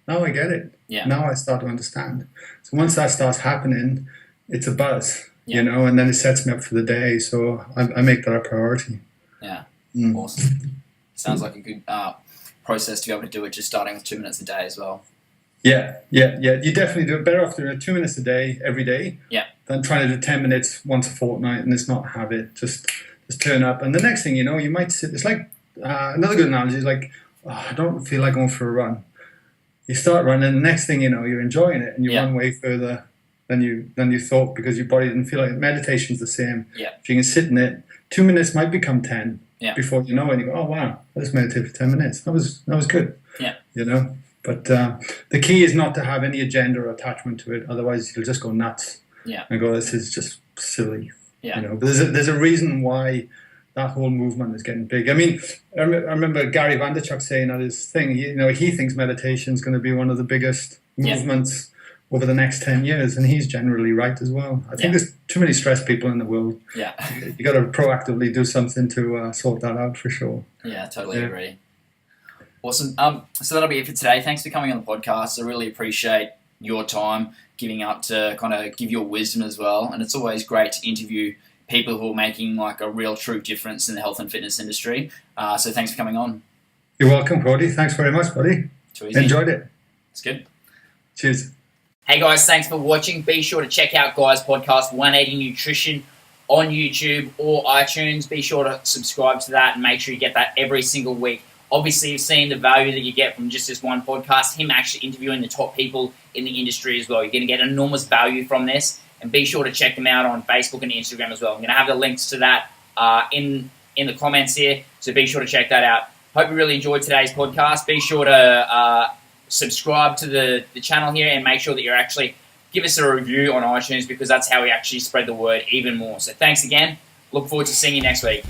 now I get it. Yeah. Now I start to understand. So once that starts happening, it's a buzz, Yeah. and then it sets me up for the day. So I make that a priority. Yeah. Awesome. Sounds like a good process to be able to do it, just starting with 2 minutes a day as well. Yeah. You definitely do it better off doing it 2 minutes a day every day. Yeah. Than trying to do 10 minutes once a fortnight, and it's not a habit. Just turn up, and the next thing you know, you might sit. It's like another good analogy is like, I don't feel like going for a run. You start running, the next thing you know, you're enjoying it, and you run way further than you thought because your body didn't feel like it. Meditation's the same. Yeah. If you can sit in it, 2 minutes might become 10 before you know it. And you go, oh wow, I just meditated for 10 minutes. That was good. Yeah. But the key is not to have any agenda or attachment to it. Otherwise, you'll just go nuts. Yeah. And go, this is just silly. Yeah. But there's a reason why that whole movement is getting big. I remember Gary Vaynerchuk saying at his thing, he thinks meditation is going to be one of the biggest movements over the next 10 years, and he's generally right as well. I think there's too many stressed people in the world. Yeah. You got to proactively do something to sort that out for sure. Yeah, totally agree. Awesome. So that'll be it for today. Thanks for coming on the podcast. I really appreciate your time giving up to kind of give your wisdom as well. And it's always great to interview people who are making like a real true difference in the health and fitness industry. So thanks for coming on. You're welcome, Cody. Thanks very much, buddy. Too easy. Enjoyed it. It's good. Cheers. Hey guys, thanks for watching. Be sure to check out Guy's podcast, 180 Nutrition, on YouTube or iTunes. Be sure to subscribe to that and make sure you get that every single week. Obviously, you've seen the value that you get from just this one podcast, him actually interviewing the top people in the industry as well. You're going to get enormous value from this, and be sure to check them out on Facebook and Instagram as well. I'm going to have the links to that in the comments here, so be sure to check that out. Hope you really enjoyed today's podcast. Be sure to subscribe to the channel here and make sure that you're actually give us a review on iTunes because that's how we actually spread the word even more. So thanks again. Look forward to seeing you next week.